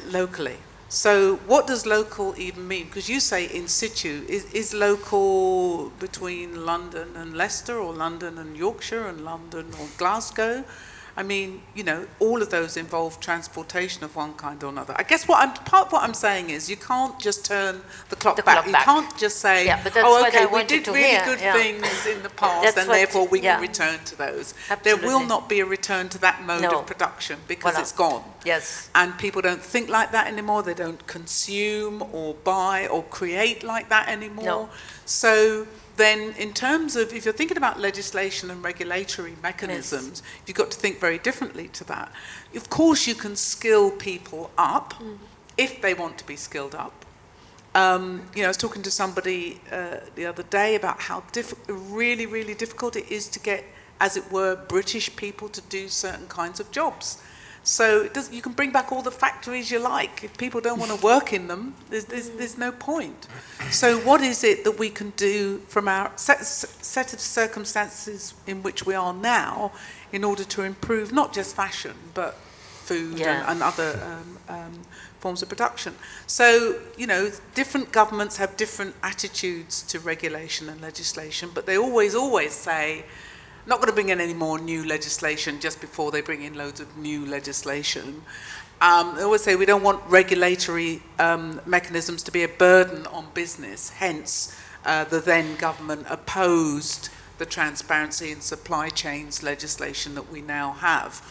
Locally. So what does local even mean? Because you say in situ. Is local between London and Leicester, or London and Yorkshire, and London or Glasgow? I mean, all of those involve transportation of one kind or another. I guess part of what I'm saying is you can't just turn the clock back. You can't just say, we did really good things in the past, and therefore we can return to those. Absolutely. There will not be a return to that mode of production, because it's gone. Yes. And people don't think like that anymore. They don't consume or buy or create like that anymore. No. So then in terms of, if you're thinking about legislation and regulatory mechanisms, you've got to think very differently to that. Of course you can skill people up if they want to be skilled up. I was talking to somebody the other day about how really, really difficult it is to get, as it were, British people to do certain kinds of jobs. So you can bring back all the factories you like. If people don't want to work in them, there's no point. So what is it that we can do from our set of circumstances in which we are now in order to improve not just fashion, but food and other forms of production? So, different governments have different attitudes to regulation and legislation, but they always say, not going to bring in any more new legislation just before they bring in loads of new legislation. They always say we don't want regulatory mechanisms to be a burden on business. Hence, the then government opposed the transparency in supply chains legislation that we now have.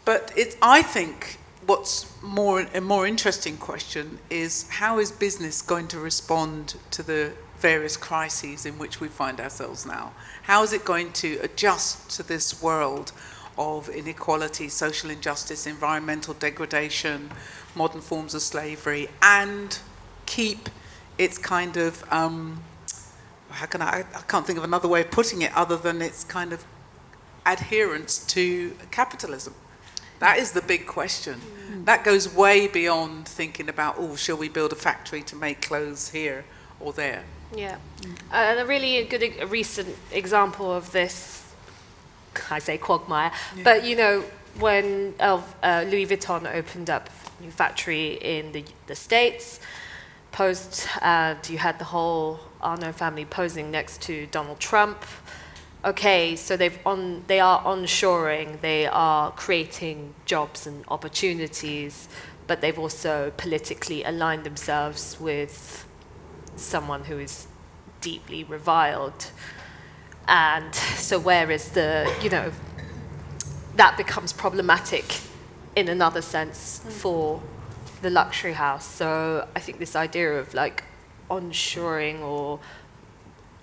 But I think what's a more interesting question is, how is business going to respond to the various crises in which we find ourselves now? How is it going to adjust to this world of inequality, social injustice, environmental degradation, modern forms of slavery, and keep its kind of, I can't think of another way of putting it other than its kind of adherence to capitalism? That is the big question. That goes way beyond thinking about, shall we build a factory to make clothes here or there? Yeah, and a really good recent example of this, I say quagmire, but when Louis Vuitton opened up a new factory in the States, you had the whole Arnault family posing next to Donald Trump, okay, so they are onshoring, they are creating jobs and opportunities, but they've also politically aligned themselves with someone who is deeply reviled. And so where is that becomes problematic in another sense for the luxury house. So I think this idea of like onshoring or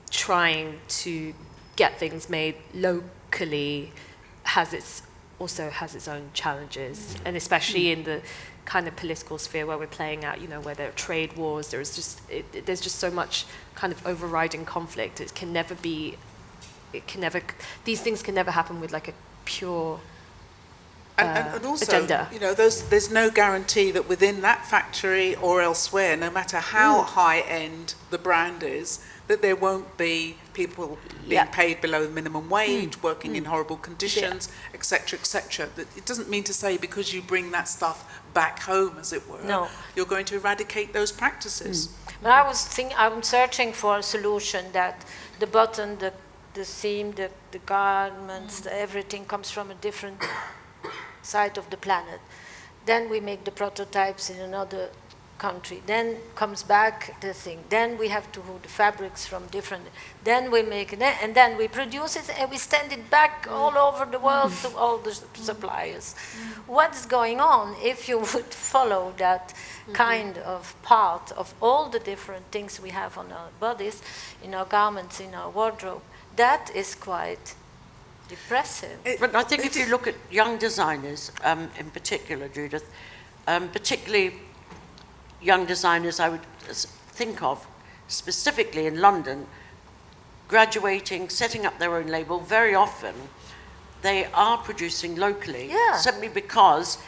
trying to get things made locally also has its own challenges, and especially in the kind of political sphere where we're playing out, where there are trade wars, there's just so much kind of overriding conflict. These things can never happen with like a pure and also, agenda. There's no guarantee that within that factory or elsewhere, no matter how high-end the brand is, that there won't be people being paid below the minimum wage, working in horrible conditions, etc., etc. It doesn't mean to say because you bring that stuff back home, as it were, you're going to eradicate those practices. But I'm searching for a solution that the button, the seam, the garments, everything comes from a different side of the planet. Then we make the prototypes in another country. Then comes back the thing. Then we have to do the fabrics from different. Then we make it, and then we produce it, and we send it back all over the world to all the suppliers. What's going on if you would follow that kind of part of all the different things we have on our bodies, in our garments, in our wardrobe? That is quite depressive. But I think if you look at young designers, in particular, Judith, particularly young designers I would think of specifically in London, graduating, setting up their own label, very often they are producing locally, simply because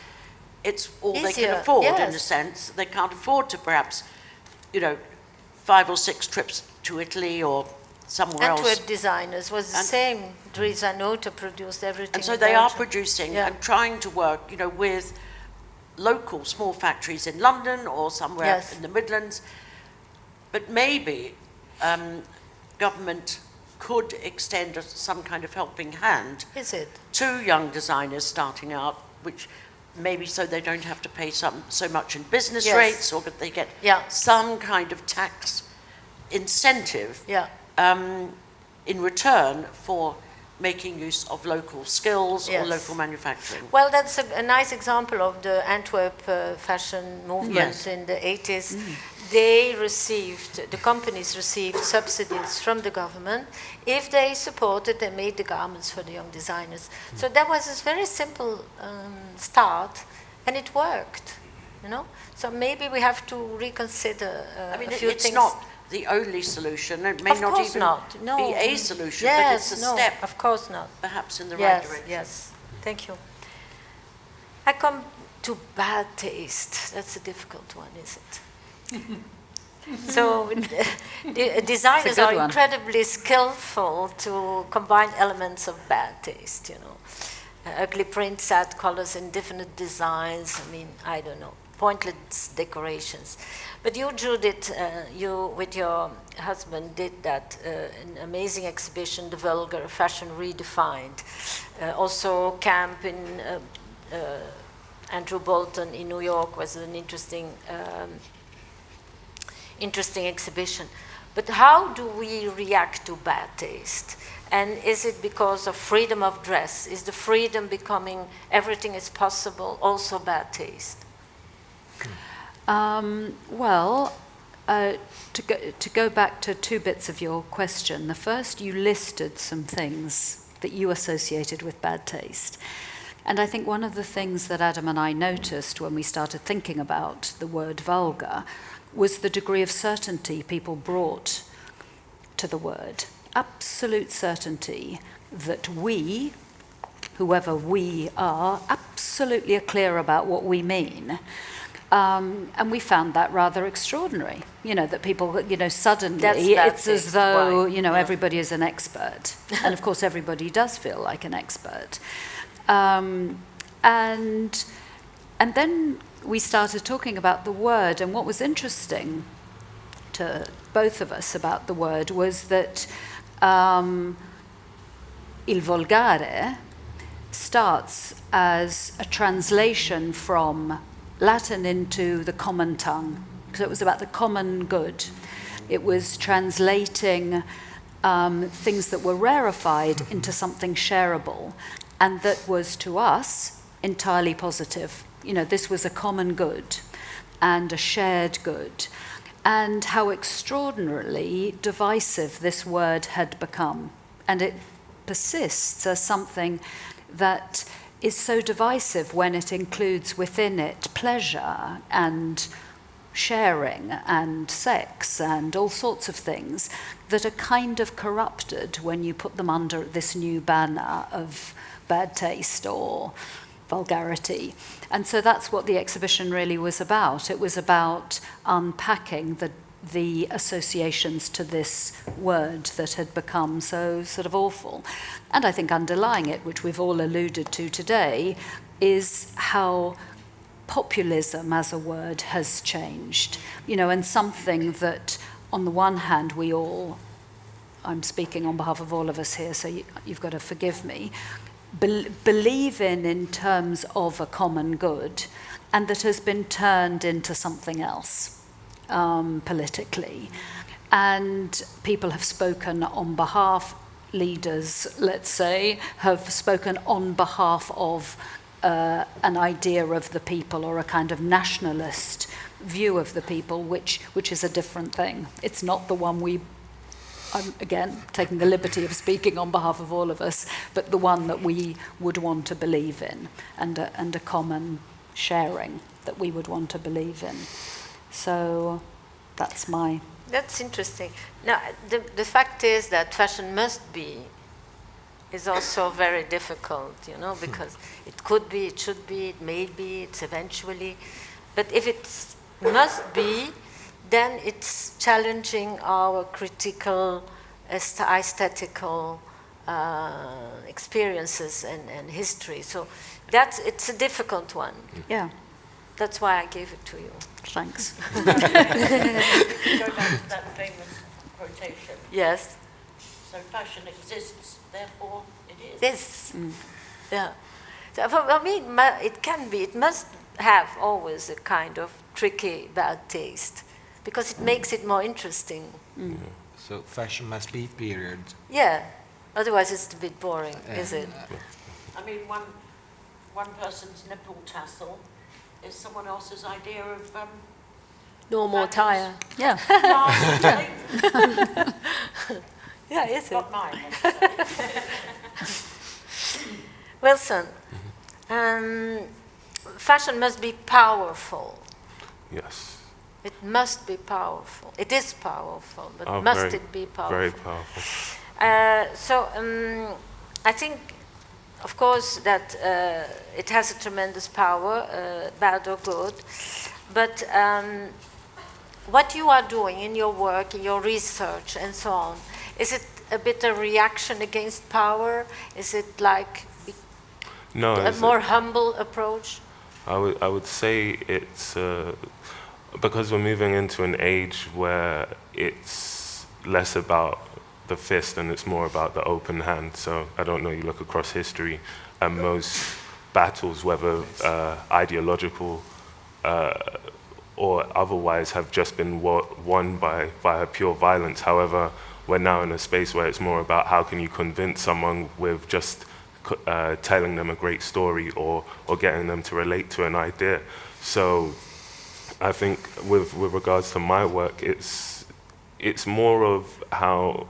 it's all they can afford, in a sense. They can't afford to perhaps, 5 or 6 trips to Italy or somewhere else. Antwerp designers was the same. Dries Anote produced everything. And so they are producing and trying to work, with local small factories in London or somewhere in the Midlands. But maybe government could extend some kind of helping hand to young designers starting out, which maybe so they don't have to pay so much in business rates, or that they get some kind of tax incentive in return for making use of local skills or local manufacturing. Well, that's a nice example of the Antwerp fashion movement in the 80s. The companies received subsidies from the government if they supported and made the garments for the young designers. So that was a very simple start, and it worked, So maybe we have to reconsider a few things. It's not the only solution. It may not even be a solution, but it's a step. Of course not. Perhaps in the right direction. Yes, thank you. I come to bad taste. That's a difficult one, is it? So the designers are incredibly skillful to combine elements of bad taste, Ugly prints, sad colors, indefinite designs. I don't know. Pointless decorations. But you, Judith, you with your husband did that an amazing exhibition, The Vulgar, Fashion Redefined. Also Camp in Andrew Bolton in New York was an interesting exhibition. But how do we react to bad taste? And is it because of freedom of dress? Is the freedom becoming everything is possible also bad taste? To go back to 2 bits of your question. The first, you listed some things that you associated with bad taste. And I think one of the things that Adam and I noticed when we started thinking about the word vulgar was the degree of certainty people brought to the word. Absolute certainty that we, whoever we are absolutely clear about what we mean. And we found that rather extraordinary, that people, suddenly it's as though, everybody is an expert. And of course, everybody does feel like an expert. And then we started talking about the word. And what was interesting to both of us about the word was that il volgare starts as a translation from Latin into the common tongue, because it was about the common good. It was translating things that were rarefied into something shareable, and that was to us entirely positive. You know, this was a common good and a shared good, and how extraordinarily divisive this word had become. And it persists as something that is so divisive when it includes within it pleasure and sharing and sex and all sorts of things that are kind of corrupted when you put them under this new banner of bad taste or vulgarity. And so that's what the exhibition really was about. It was about unpacking the associations to this word that had become so sort of awful. And I think underlying it, which we've all alluded to today, is how populism as a word has changed. You know, and something that on the one hand we all, I'm speaking on behalf of all of us here, so you've got to forgive me, believe in terms of a common good, and that has been turned into something else politically. And people have spoken on behalf, leaders, let's say, have spoken on behalf of an idea of the people, or a kind of nationalist view of the people, which is a different thing. It's not the one I'm again taking the liberty of speaking on behalf of all of us, but the one that we would want to believe in, and a common sharing that we would want to believe in. So that's interesting. Now, the fact is that fashion must be is also very difficult, you know, because it could be, it should be, it may be, it's eventually. But if it must be, then it's challenging our critical, aesthetical experiences and history. So it's a difficult one. Yeah. That's why I gave it to you. Thanks. Go back to that famous quotation. Yes. So fashion exists, therefore it is. Yes. Yeah. So for me, it must have always a kind of tricky bad taste, because it makes it more interesting. Yeah. So fashion must be period. Yeah. Otherwise it's a bit boring, is it? I mean, one person's nipple tassel is someone else's idea of normal attire. Yeah. Yeah, is it? Not mine. Wilson, fashion must be powerful. Yes. It must be powerful. It is powerful, but it be powerful? Very powerful. So I think, of course, that it has a tremendous power, bad or good. But what you are doing in your work, in your research, and so on, is it a bit a reaction against power? Is it like a more humble approach? I would say it's because we're moving into an age where it's less about the fist and it's more about the open hand. So I don't know, you look across history and most battles, whether ideological or otherwise, have just been won via pure violence. However, we're now in a space where it's more about how can you convince someone with just telling them a great story or getting them to relate to an idea. So I think with regards to my work, it's more of how,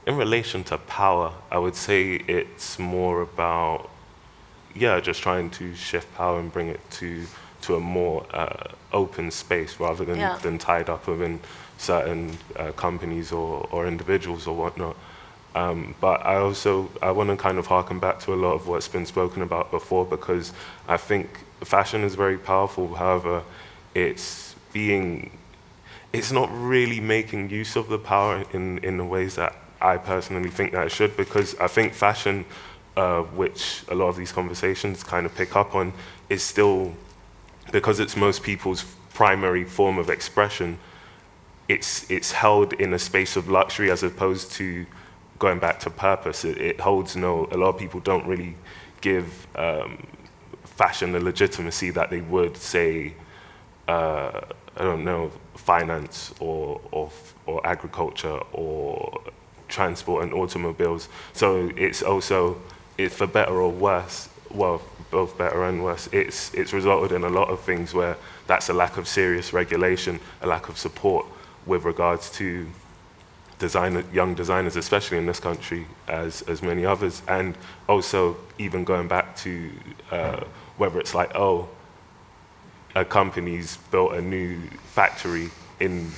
in relation to power, I would say it's more about, just trying to shift power and bring it to a more open space rather than tied up within certain companies or individuals or whatnot. But I want to kind of harken back to a lot of what's been spoken about before, because I think fashion is very powerful. However, it's not really making use of the power in the ways that I personally think that it should, because I think fashion, which a lot of these conversations kind of pick up on, is still, because it's most people's primary form of expression, it's held in a space of luxury as opposed to going back to purpose, it holds no, a lot of people don't really give fashion the legitimacy that they would, say, I don't know, finance or agriculture or transport and automobiles. So it's also, it's for better or worse, well, both better and worse, it's resulted in a lot of things where that's a lack of serious regulation, a lack of support with regards to young designers, especially in this country, as many others. And also even going back to whether it's like, oh, a company's built a new factory in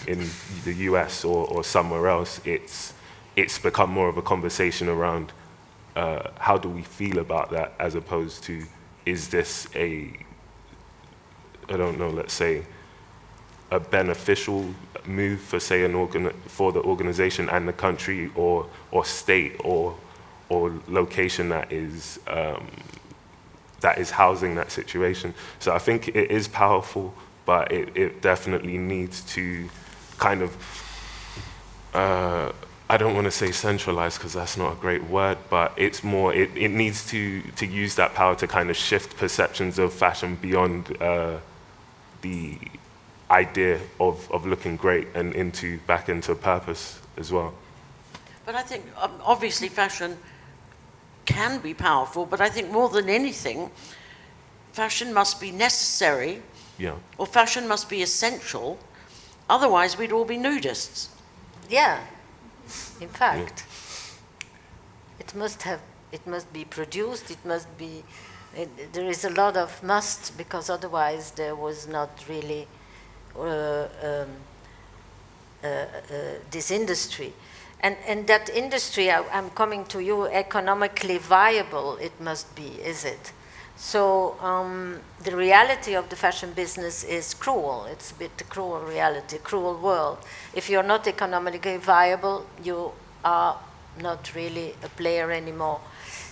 the US or somewhere else, it's become more of a conversation around how do we feel about that, as opposed to, is this I don't know, let's say, a beneficial move for, say, for the organization and the country or state or location that is housing that situation. So I think it is powerful, but it definitely needs to kind of, I don't want to say centralize because that's not a great word, but it's more, it needs to use that power to kind of shift perceptions of fashion beyond the idea of looking great and back into purpose as well. But I think obviously fashion can be powerful, but I think more than anything, fashion must be necessary, or fashion must be essential, otherwise we'd all be nudists. Yeah, in fact, it must be produced, there is a lot of must, because otherwise there was not really this industry. And that industry, I'm coming to you, economically viable it must be, is it? So the reality of the fashion business is cruel. It's a bit a cruel reality, cruel world. If you're not economically viable, you are not really a player anymore.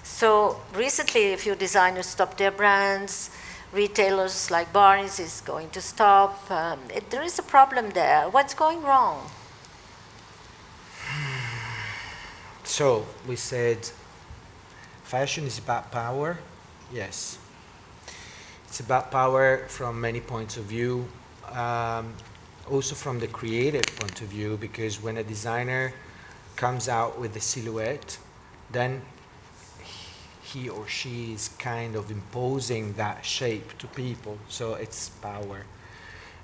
So recently, a few designers stopped their brands. Retailers like Barnes is going to stop. There is a problem there. What's going wrong? So we said fashion is about power. Yes. It's about power from many points of view. Also from the creative point of view, because when a designer comes out with a silhouette, then he or she is kind of imposing that shape to people, so it's power.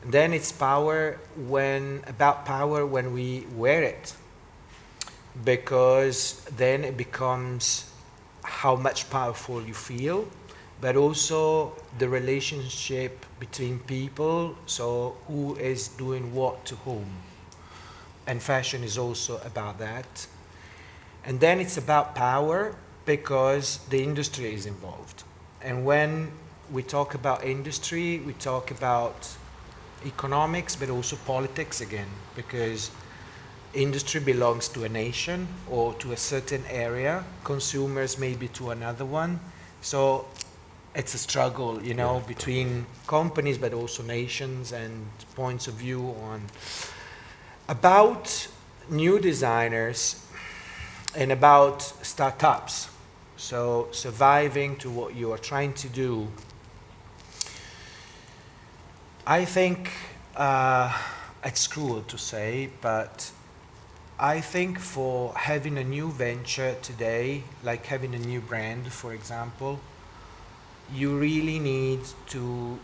And then it's about power when we wear it, because then it becomes how much powerful you feel, but also the relationship between people, so who is doing what to whom. And fashion is also about that. And then it's about power, because the industry is involved. And when we talk about industry, we talk about economics, but also politics again, because industry belongs to a nation or to a certain area, consumers maybe to another one. So it's a struggle, between companies, but also nations and points of view on. About new designers and about startups, so surviving to what you are trying to do, I think it's cruel to say, but I think for having a new venture today, like having a new brand, for example, you really need to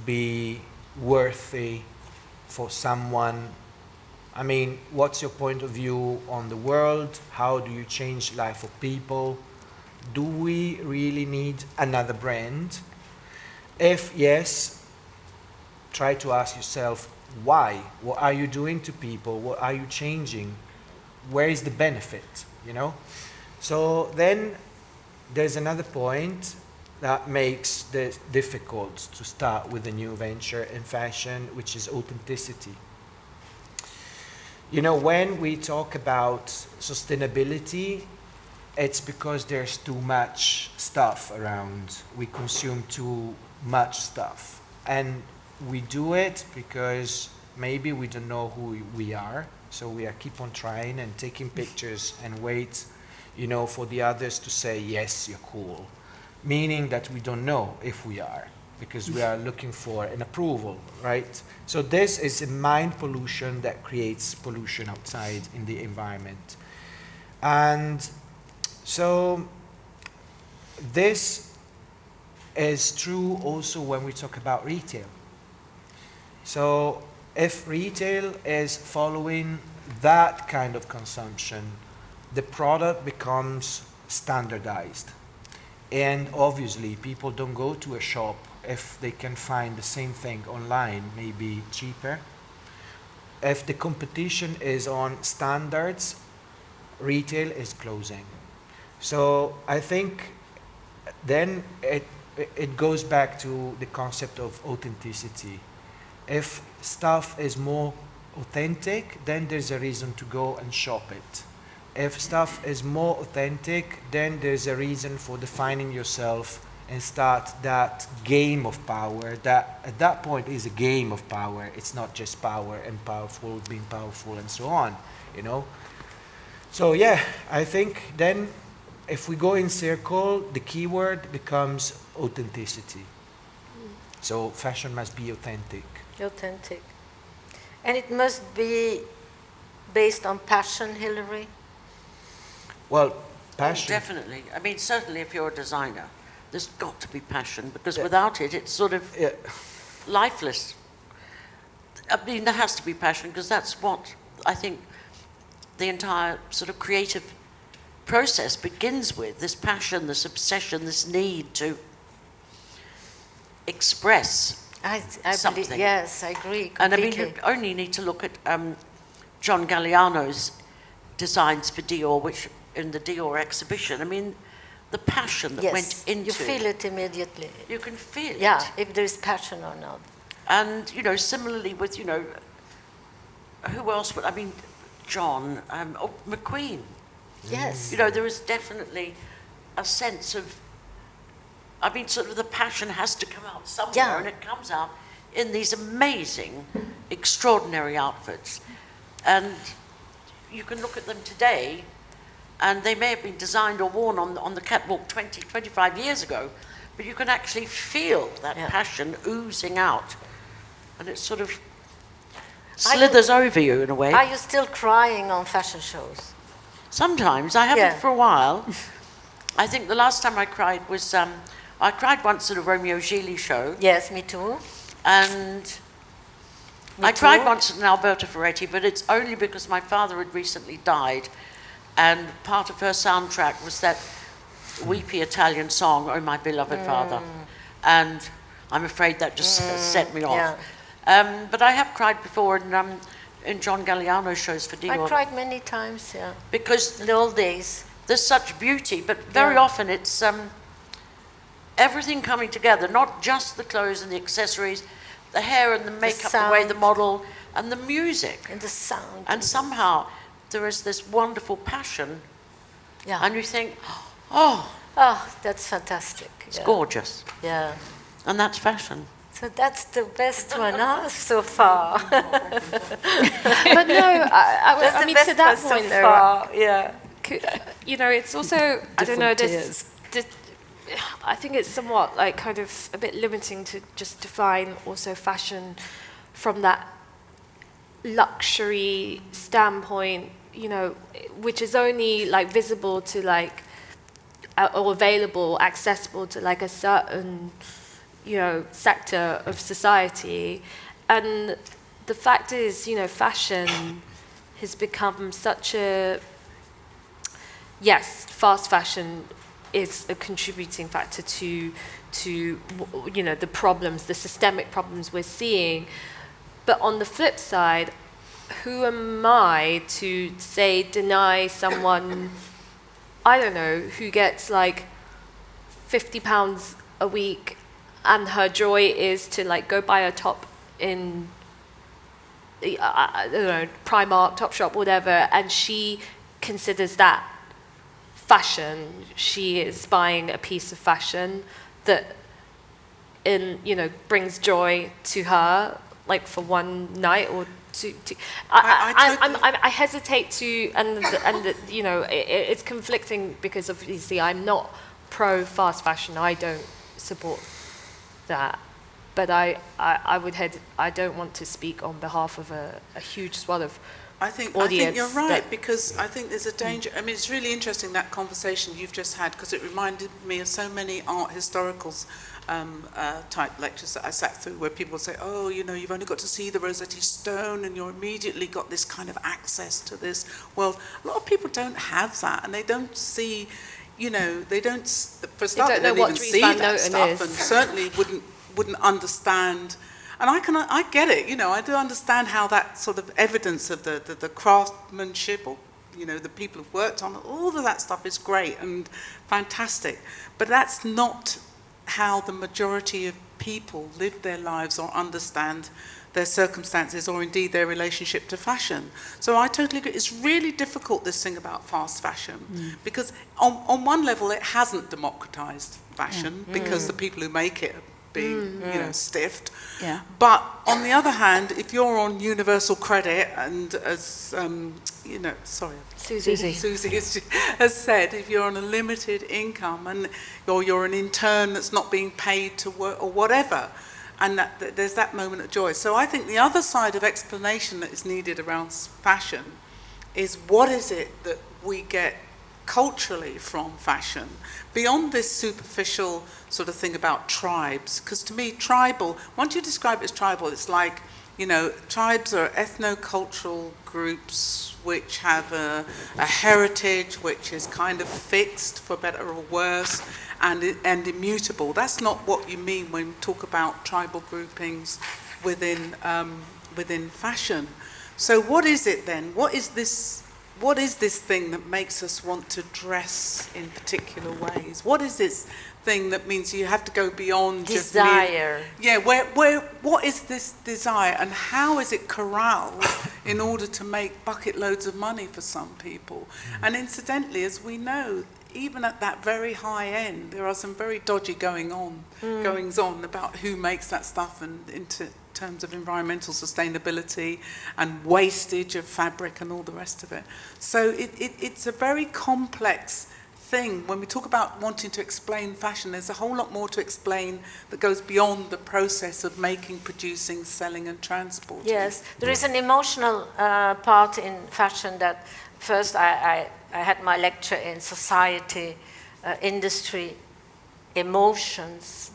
be worthy for someone. I mean, what's your point of view on the world? How do you change the life of people? Do we really need another brand? If yes, try to ask yourself, why? What are you doing to people? What are you changing? Where is the benefit, So then there's another point that makes it difficult to start with a new venture in fashion, which is authenticity. When we talk about sustainability, it's because there's too much stuff around. We consume too much stuff. And we do it because maybe we don't know who we are. So we keep on trying and taking pictures and wait for the others to say, yes, you're cool. Meaning that we don't know if we are, because we are looking for an approval, right? So this is a mind pollution that creates pollution outside in the environment. And so this is true also when we talk about retail. So if retail is following that kind of consumption, the product becomes standardized. And obviously, people don't go to a shop if they can find the same thing online, maybe cheaper. If the competition is on standards, retail is closing. So I think then it goes back to the concept of authenticity. If stuff is more authentic, then there's a reason to go and shop it. If stuff is more authentic, then there's a reason for defining yourself and start that game of power. That at that point is a game of power. It's not just power and powerful, being powerful and so on, So yeah, I think then if we go in circle, the keyword becomes authenticity. So fashion must be authentic. Authentic. And it must be based on passion, Hilary? Well, passion. Oh, definitely. I mean, certainly if you're a designer, there's got to be passion, because without it, it's sort of lifeless. I mean, there has to be passion, because that's what I think the entire sort of creative process begins with, this passion, this obsession, this need to express I something. believe, yes, I agree completely. And I mean, you only need to look at John Galliano's designs for Dior, which in the Dior exhibition, I mean, the passion that went into you feel it immediately. You can feel it. Yeah, if there's passion or not. And, similarly with, who else would, I mean, John, McQueen. Yes. There is definitely a sense of, I mean, sort of the passion has to come out somewhere, and it comes out in these amazing, extraordinary outfits. And you can look at them today, and they may have been designed or worn on the catwalk 20, 25 years ago, but you can actually feel that passion oozing out, and it sort of slithers over you in a way. Are you still crying on fashion shows? Sometimes. I haven't for a while. I think the last time I cried was, I cried once at a Romeo Gigli show. Yes, me too. And I cried once at an Alberta Ferretti, but it's only because my father had recently died, and part of her soundtrack was that weepy Italian song, "Oh My Beloved Father," and I'm afraid that just set me off. Yeah. But I have cried before in John Galliano shows for Dior. I cried many times, because in the old days. There's such beauty, but very often it's everything coming together, not just the clothes and the accessories, the hair and the makeup, the way the model, and the music. And the sound. And somehow there is this wonderful passion. Yeah. And you think, oh, that's fantastic. It's gorgeous. Yeah. And that's fashion. So that's the best one, so far. But no, I mean, to that point, so far, it's also, I don't know, I think it's somewhat like kind of a bit limiting to just define also fashion from that luxury standpoint, which is only like visible to like, or available, accessible to like a certain, sector of society. And the fact is, fashion has become such a, fast fashion is a contributing factor to the problems, the systemic problems we're seeing. But on the flip side, who am I to say deny someone, I don't know, who gets like £50 a week and her joy is to like go buy a top in I don't know, Primark, Topshop, whatever, and she considers that fashion. She is buying a piece of fashion that brings joy to her, like for one night or I hesitate to, and you know, it's conflicting because obviously I'm not pro fast fashion. I don't support that, but I don't want to speak on behalf of a huge swath of audience. I think you're right, because I think there's a danger. I mean, it's really interesting, that conversation you've just had, because it reminded me of so many art historicals type lectures that I sat through, where people would say, oh, you know, you've only got to see the Rosetta Stone and you're immediately got this kind of access to this world. A lot of people don't have that, and they don't see, you know, they don't, for a start, they don't even see that stuff, and certainly wouldn't understand. And I get it, you know, I do understand how that sort of evidence of the craftsmanship, or, you know, the people who've worked on it, all of that stuff is great and fantastic. But that's not how the majority of people live their lives or understand their circumstances, or indeed their relationship to fashion. So I totally agree. It's really difficult, this thing about fast fashion, because on one level it hasn't democratized fashion, because the people who make it being, you know, stiffed. Yeah. But on the other hand, if you're on universal credit, and as you know, sorry, Susie has said, if you're on a limited income, and or you're an intern that's not being paid to work or whatever, and that there's that moment of joy. So I think the other side of explanation that is needed around fashion is, what is it that we get culturally from fashion, beyond this superficial sort of thing about tribes? Because to me, tribal, once you describe it as tribal, it's like, you know, tribes are ethno-cultural groups which have a heritage which is kind of fixed, for better or worse, and immutable. That's not what you mean when you talk about tribal groupings within fashion. So what is it then? What is this thing that makes us want to dress in particular ways? What is this thing that means you have to go beyond desire? What is this desire, and how is it corralled in order to make bucket loads of money for some people? And incidentally, as we know, even at that very high end, there are some very dodgy goings on about who makes that stuff, and into terms of environmental sustainability and wastage of fabric and all the rest of it. So it's a very complex thing. When we talk about wanting to explain fashion, there's a whole lot more to explain that goes beyond the process of making, producing, selling and transporting. Yes, there is an emotional part in fashion that first I had my lecture in society, industry, emotions,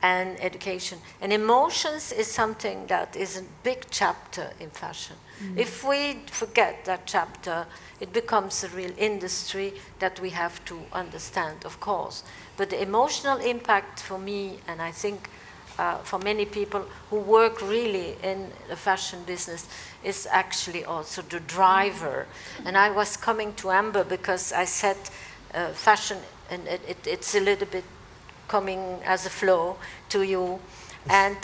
and education. And emotions is something that is a big chapter in fashion. If we forget that chapter, it becomes a real industry that we have to understand, of course. But the emotional impact for me, and I think for many people who work really in the fashion business, is actually also the driver. And I was coming to Amber because I said fashion, and it's a little bit coming as a flow to you, and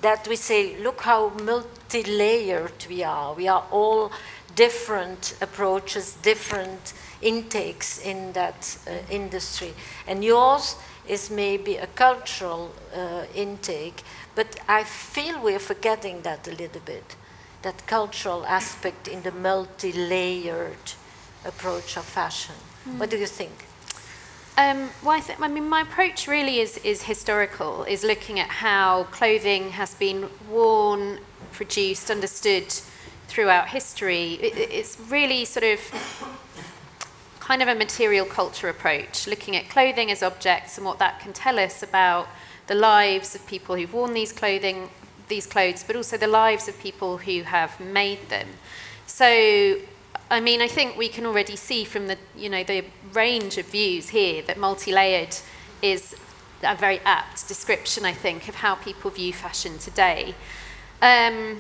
that we say, look how multi-layered we are. We are all different approaches, different intakes in that industry. And yours is maybe a cultural intake, but I feel we're forgetting that a little bit, that cultural aspect in the multi-layered approach of fashion. What do you think? Well, I mean, my approach really is historical, is looking at how clothing has been worn, produced, understood throughout history. It's really sort of kind of a material culture approach, looking at clothing as objects and what that can tell us about the lives of people who've worn these clothes, but also the lives of people who have made them. So, I mean, I think we can already see from the range of views here that multi-layered is a very apt description, I think, of how people view fashion today. I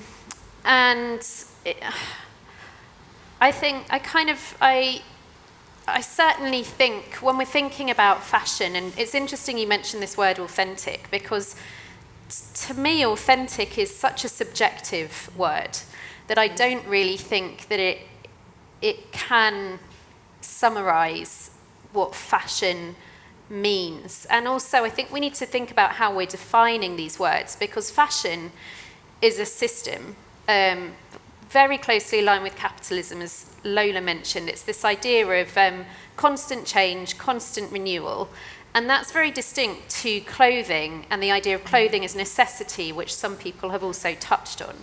certainly think when we're thinking about fashion, and it's interesting you mentioned this word authentic, because to me authentic is such a subjective word that I don't really think that it can summarize what fashion means. And also I think we need to think about how we're defining these words, because fashion is a system, very closely aligned with capitalism, as Lola mentioned. It's this idea of constant change, constant renewal, and that's very distinct to clothing and the idea of clothing as necessity, which some people have also touched on.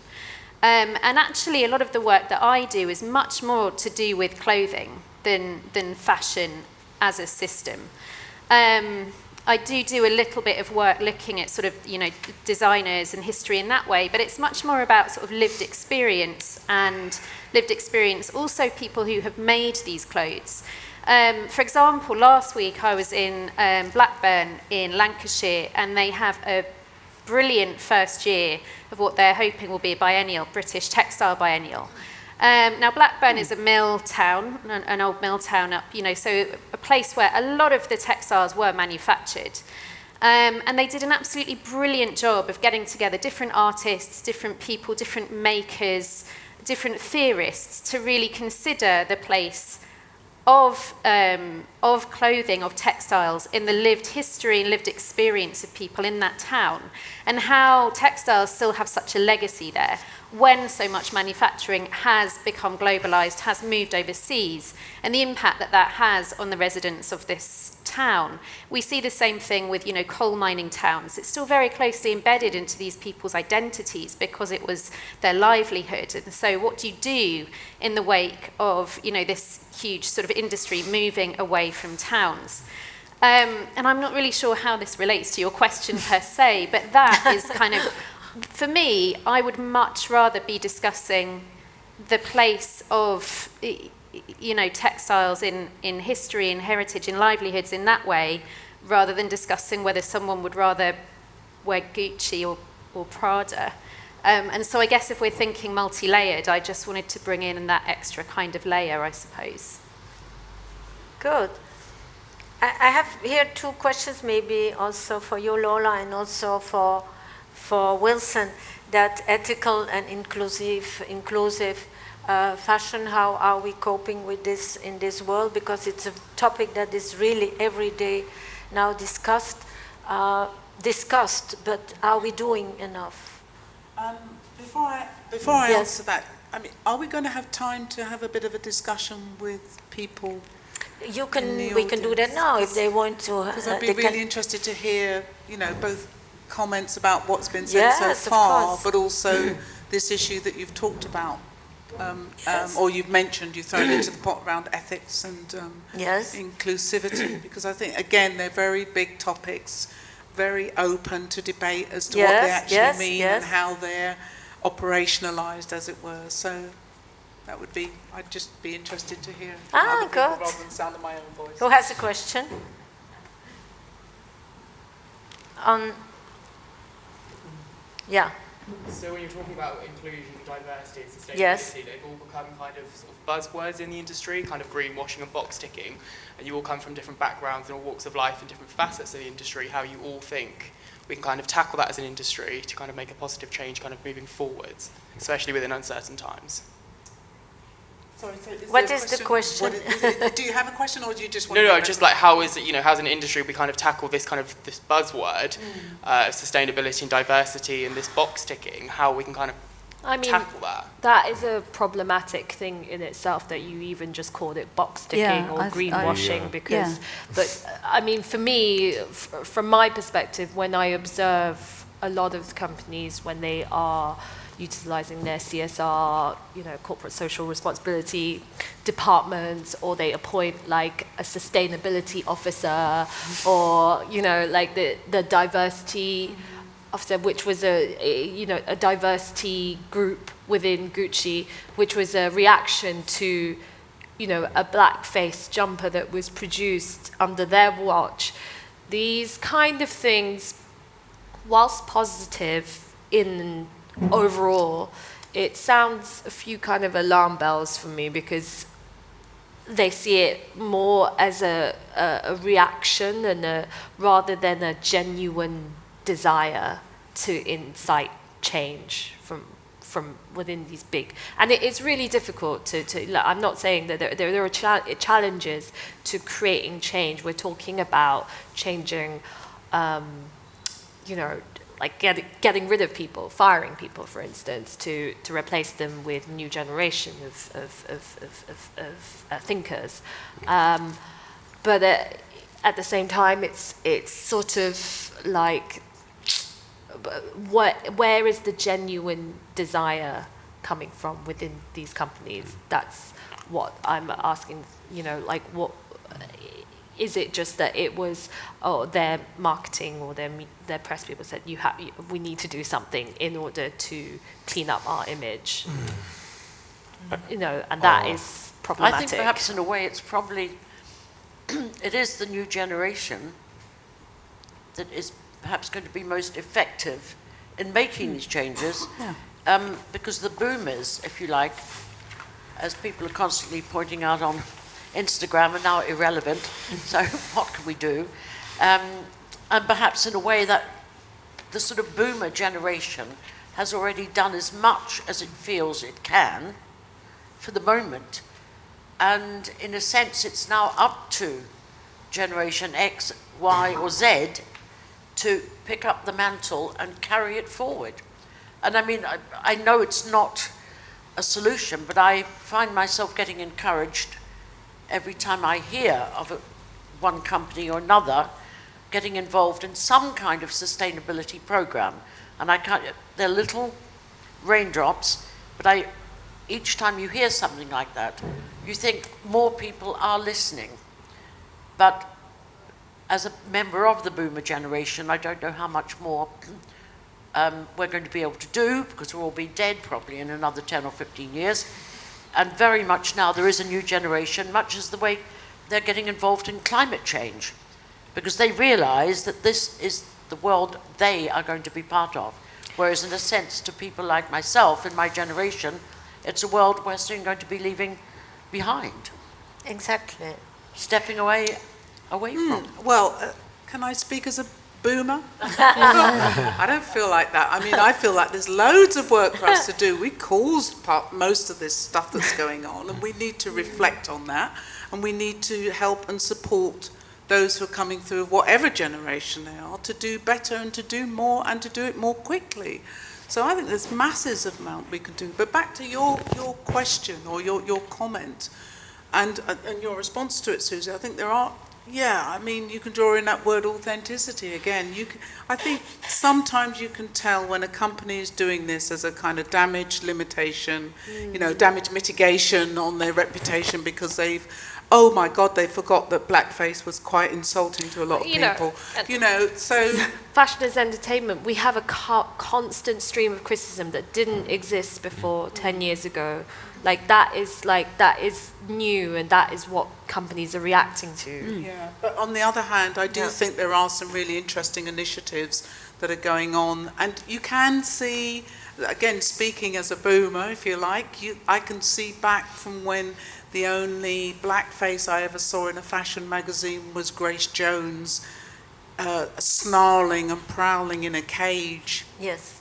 And actually, a lot of the work that I do is much more to do with clothing than fashion as a system. I do a little bit of work looking at sort of, designers and history in that way, but it's much more about sort of lived experience, and lived experience also people who have made these clothes. For example, last week I was in Blackburn in Lancashire, and they have a brilliant first year of what they're hoping will be a biennial, British textile biennial. Now, Blackburn is a mill town, an old mill town up, so a place where a lot of the textiles were manufactured. And they did an absolutely brilliant job of getting together different artists, different people, different makers, different theorists to really consider the place of clothing, of textiles, in the lived history and lived experience of people in that town, and how textiles still have such a legacy there when so much manufacturing has become globalized, has moved overseas, and the impact that that has on the residents of this town. We see the same thing with, coal mining towns. It's still very closely embedded into these people's identities because it was their livelihood. And so what do you do in the wake of, this huge sort of industry moving away from towns? And I'm not really sure how this relates to your question per se, but that is kind of, for me, I would much rather be discussing the place of, textiles in history and heritage and livelihoods in that way, rather than discussing whether someone would rather wear Gucci or Prada. And so I guess if we're thinking multi-layered, I just wanted to bring in that extra kind of layer, I suppose. Good. I have here two questions, maybe also for you, Lola, and also for Wilson, that ethical and inclusive fashion, how are we coping with this in this world? Because it's a topic that is really every day now discussed, but are we doing enough? Before I answer that, are we going to have time to have a bit of a discussion with people? We can do that now if they want to. Because I'd be really interested to hear, both comments about what's been said so far, but also this issue that you've talked about, or you've mentioned, you've thrown into the pot around ethics and inclusivity, because I think, again, they're very big topics, very open to debate as to what they actually mean and how they're operationalized, as it were. So that would be, I'd just be interested to hear from other people rather than the sound of my own voice. Who has a question? Yeah. So when you're talking about inclusion, diversity, and sustainability, they've all become kind of sort of buzzwords in the industry, kind of greenwashing and box ticking, and you all come from different backgrounds and all walks of life and different facets of the industry, how you all think we can kind of tackle that as an industry to kind of make a positive change kind of moving forwards, especially within uncertain times. Sorry, so what is the question? Do you have a question, or do you just want No, just like how is it, how's an industry we kind of tackle this kind of this buzzword of sustainability and diversity and this box ticking, how we can kind of tackle that? That is a problematic thing in itself, that you even just called it box ticking or greenwashing, because, but for me, from my perspective, when I observe a lot of companies when they are utilizing their CSR, corporate social responsibility departments, or they appoint like a sustainability officer, or like the diversity officer, which was a diversity group within Gucci, which was a reaction to a blackface jumper that was produced under their watch. These kind of things, whilst positive in overall, it sounds a few kind of alarm bells for me, because they see it more as a reaction and rather than a genuine desire to incite change from within these big. And it's really difficult to I'm not saying that there are challenges to creating change. We're talking about changing, like getting rid of people, firing people, for instance, to replace them with new generation of thinkers. But at the same time, it's sort of like, where is the genuine desire coming from within these companies? That's what I'm asking, you know, like what, is it just that it was, their marketing or their press people said, we need to do something in order to clean up our image, you know, and that is problematic. I think perhaps in a way it's probably, it is the new generation that is perhaps going to be most effective in making these changes, because the boomers, if you like, as people are constantly pointing out on Instagram, are now irrelevant. So what can we do? And perhaps in a way that the sort of boomer generation has already done as much as it feels it can for the moment. And in a sense, it's now up to Generation X, Y, or Z to pick up the mantle and carry it forward. And I mean, I know it's not a solution, but I find myself getting encouraged every time I hear of one company or another getting involved in some kind of sustainability program. And they're little raindrops, but each time you hear something like that, you think more people are listening. But as a member of the boomer generation, I don't know how much more we're going to be able to do, because we'll all be dead probably in another 10 or 15 years. And very much now there is a new generation, much as the way they're getting involved in climate change, because they realize that this is the world they are going to be part of. Whereas in a sense, to people like myself in my generation, it's a world we're soon going to be leaving behind. Exactly. Stepping away from. Well, can I speak as a boomer? I don't feel like that. I mean, I feel like there's loads of work for us to do. We caused most of this stuff that's going on, and we need to reflect on that, and we need to help and support those who are coming through, whatever generation they are, to do better and to do more and to do it more quickly. So I think there's masses of amount we can do. But back to your question or your comment and your response to it, Susie, I think there are, I mean, you can draw in that word authenticity again. I think sometimes you can tell when a company is doing this as a kind of damage limitation, damage mitigation on their reputation because oh my God, they forgot that blackface was quite insulting to a lot of people. So fashion is entertainment. We have a constant stream of criticism that didn't exist before 10 years ago. That is new, and that is what companies are reacting to. Yeah, but on the other hand, I do think there are some really interesting initiatives that are going on, and you can see, again, speaking as a boomer, if you like, I can see back from when the only blackface I ever saw in a fashion magazine was Grace Jones snarling and prowling in a cage. Yes.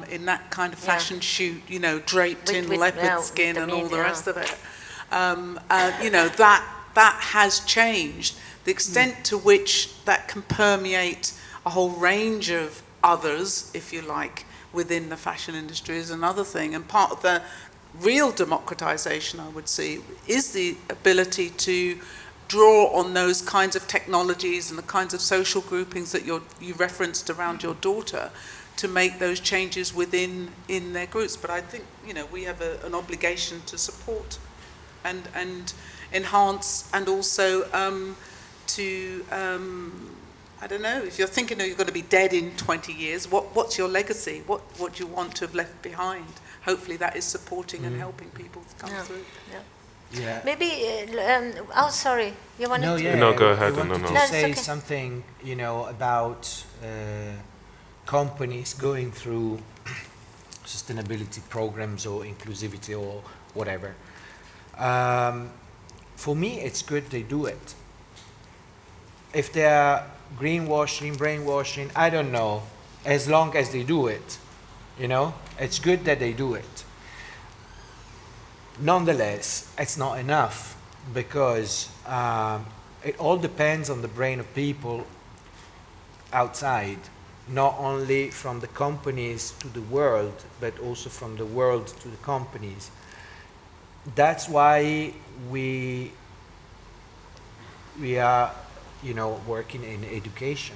In that kind of fashion shoot, draped in leopard skin and all the rest of it. That has changed. The extent to which that can permeate a whole range of others, if you like, within the fashion industry is another thing. And part of the real democratization, I would see, is the ability to draw on those kinds of technologies and the kinds of social groupings that you referenced around your daughter to make those changes in their groups. But I think, we have an obligation to support and enhance, and also I don't know, if you're thinking you're going to be dead in 20 years, what's your legacy? What do you want to have left behind? Hopefully that is supporting and helping people come through. Yeah. Maybe, sorry, you wanted to? No, go ahead. I wanted to say something, about companies going through sustainability programs or inclusivity or whatever. For me, it's good they do it. If they are greenwashing, brainwashing, I don't know, as long as they do it, it's good that they do it. Nonetheless, it's not enough, because it all depends on the brain of people outside, not only from the companies to the world, but also from the world to the companies. That's why we are, working in education.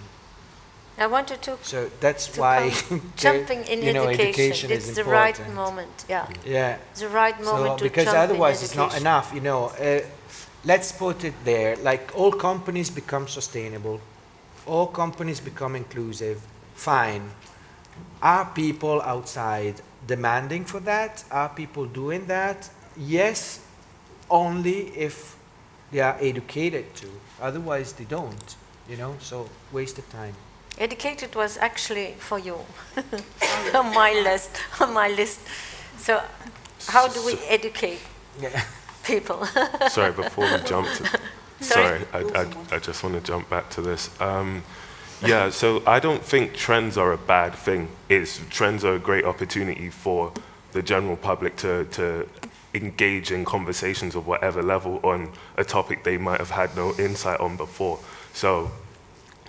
I wanted to. So that's why jumping in education it's is the important. right moment. Yeah. Yeah. The right moment to because jump otherwise in it's not enough. Let's put it there. Like all companies become sustainable, all companies become inclusive. Fine. Are people outside demanding for that? Are people doing that? Yes, only if they are educated to. Otherwise, they don't. So wasted time. Educated was actually for you on my list. So, how do we educate people? Sorry, before we jump to... Sorry, I just want to jump back to this. Yeah, so I don't think trends are a bad thing. Trends are a great opportunity for the general public to engage in conversations of whatever level on a topic they might have had no insight on before. So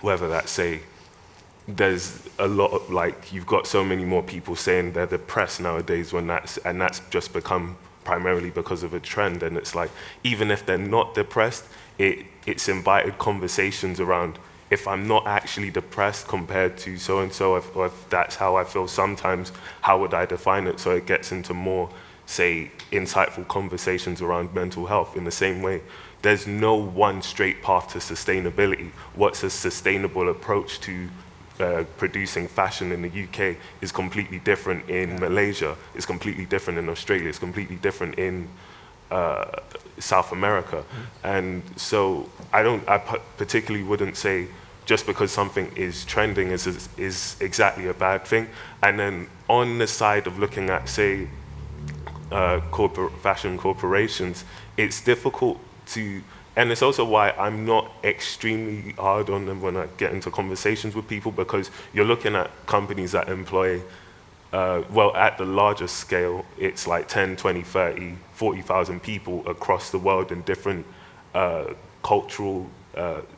whether that's, say, there's a lot of, you've got so many more people saying they're depressed nowadays and that's just become primarily because of a trend. And it's like, even if they're not depressed, it's invited conversations around, if I'm not actually depressed compared to so-and-so, or if that's how I feel sometimes, how would I define it? So it gets into more, say, insightful conversations around mental health. In the same way, there's no one straight path to sustainability. What's a sustainable approach to producing fashion in the UK is completely different in Malaysia, it's completely different in Australia, it's completely different in South America. And so I particularly wouldn't say just because something is trending is exactly a bad thing. And then on the side of looking at, say, fashion corporations, it's difficult to, and it's also why I'm not extremely hard on them when I get into conversations with people, because you're looking at companies that employ, at the larger scale, it's like 10, 20, 30, 40,000 people across the world in different cultural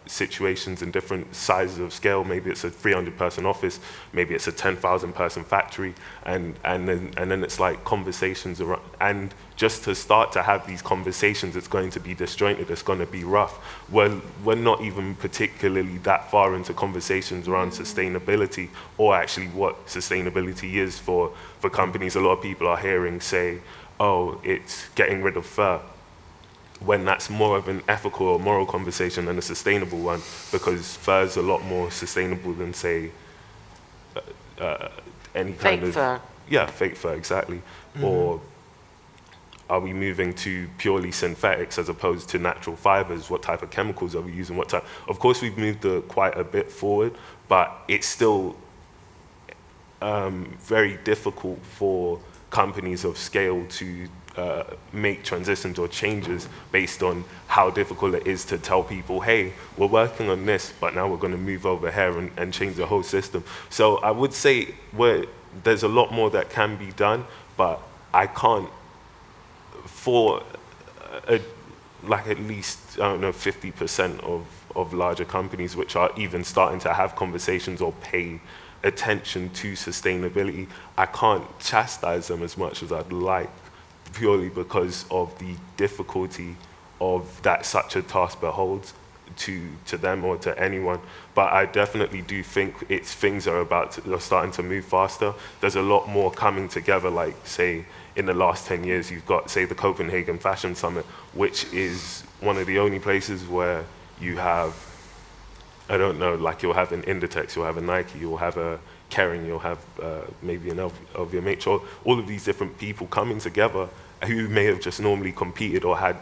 situations and different sizes of scale. Maybe it's a 300-person office, maybe it's a 10,000-person factory, and then it's like conversations around. And just to start to have these conversations, it's going to be disjointed, it's going to be rough. We're not even particularly that far into conversations around sustainability, or actually what sustainability is for companies. A lot of people are hearing say, oh, it's getting rid of fur, when that's more of an ethical or moral conversation than a sustainable one, because fur is a lot more sustainable than, say, any kind of... Fake fur. Yeah, fake fur, exactly. Mm-hmm. Or are we moving to purely synthetics as opposed to natural fibers? What type of chemicals are we using? What type? Of course, we've moved quite a bit forward, but it's still very difficult for companies of scale to make transitions or changes based on how difficult it is to tell people, hey, we're working on this, but now we're going to move over here and change the whole system. So I would say there's a lot more that can be done, but I can't, for at least, 50% of larger companies which are even starting to have conversations or pay attention to sustainability, I can't chastise them as much as I'd like, purely because of the difficulty of that such a task beholds to them or to anyone. But I definitely do think things are starting to move faster. There's a lot more coming together, like, say, in the last 10 years, you've got, say, the Copenhagen Fashion Summit, which is one of the only places where you have, you'll have an Inditex, you'll have a Nike, you'll have a Kering, you'll have maybe an LVMH, or all of these different people coming together who may have just normally competed or had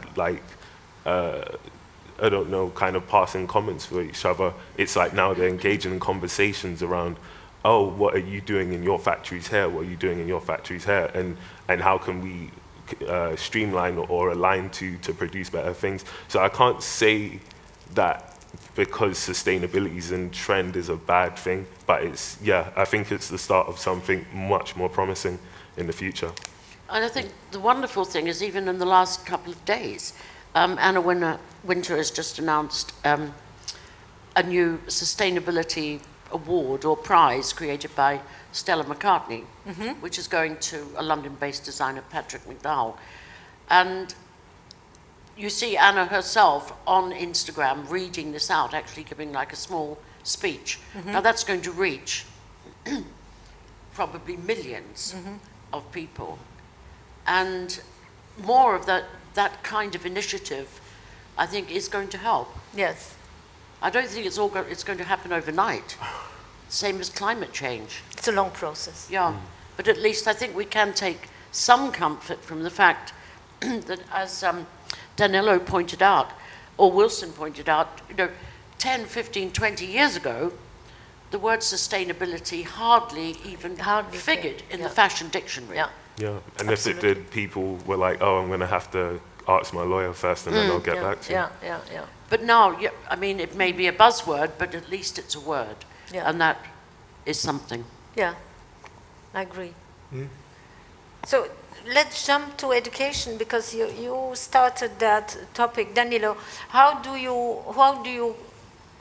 kind of passing comments for each other. It's like now they're engaging in conversations around, oh, what are you doing in your factories here? What are you doing in your factories here? And how can we streamline or align to produce better things? So I can't say that because sustainability is in trend is a bad thing, but I think it's the start of something much more promising in the future. And I think the wonderful thing is, even in the last couple of days, Anna Wintour has just announced a new sustainability award or prize created by Stella McCartney, which is going to a London-based designer, Patrick McDowell. And you see Anna herself on Instagram reading this out, actually giving like a small speech. Now that's going to reach probably millions of people. And more of that kind of initiative, I think, is going to help. Yes. I don't think it's going to happen overnight. Same as climate change. It's a long process. Yeah, but at least I think we can take some comfort from the fact that, as Danilo pointed out, or Wilson pointed out, 10, 15, 20 years ago, the word sustainability hardly even figured in the fashion dictionary. Yeah. Yeah, and if it did, people were like, oh, I'm going to have to ask my lawyer first and then I'll get back to you. Yeah. But now, I mean, it may be a buzzword, but at least it's a word. Yeah. And that is something. Yeah, I agree. So let's jump to education, because you started that topic. Danilo, how do you,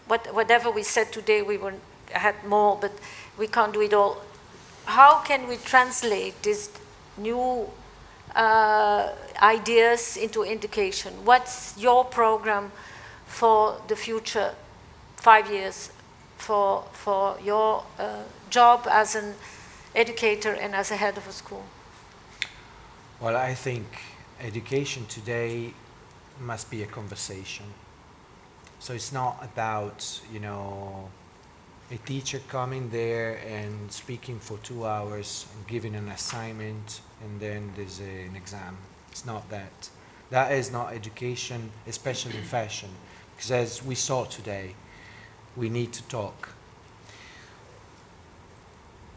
whatever we said today, we had more, but we can't do it all. How can we translate these new ideas into education? What's your program for the future 5 years for your job as an educator and as a head of a school? Well, I think education today must be a conversation. So it's not about, a teacher coming there and speaking for 2 hours and giving an assignment and then there's an exam. It's not that. That is not education, especially in fashion. Because as we saw today, we need to talk.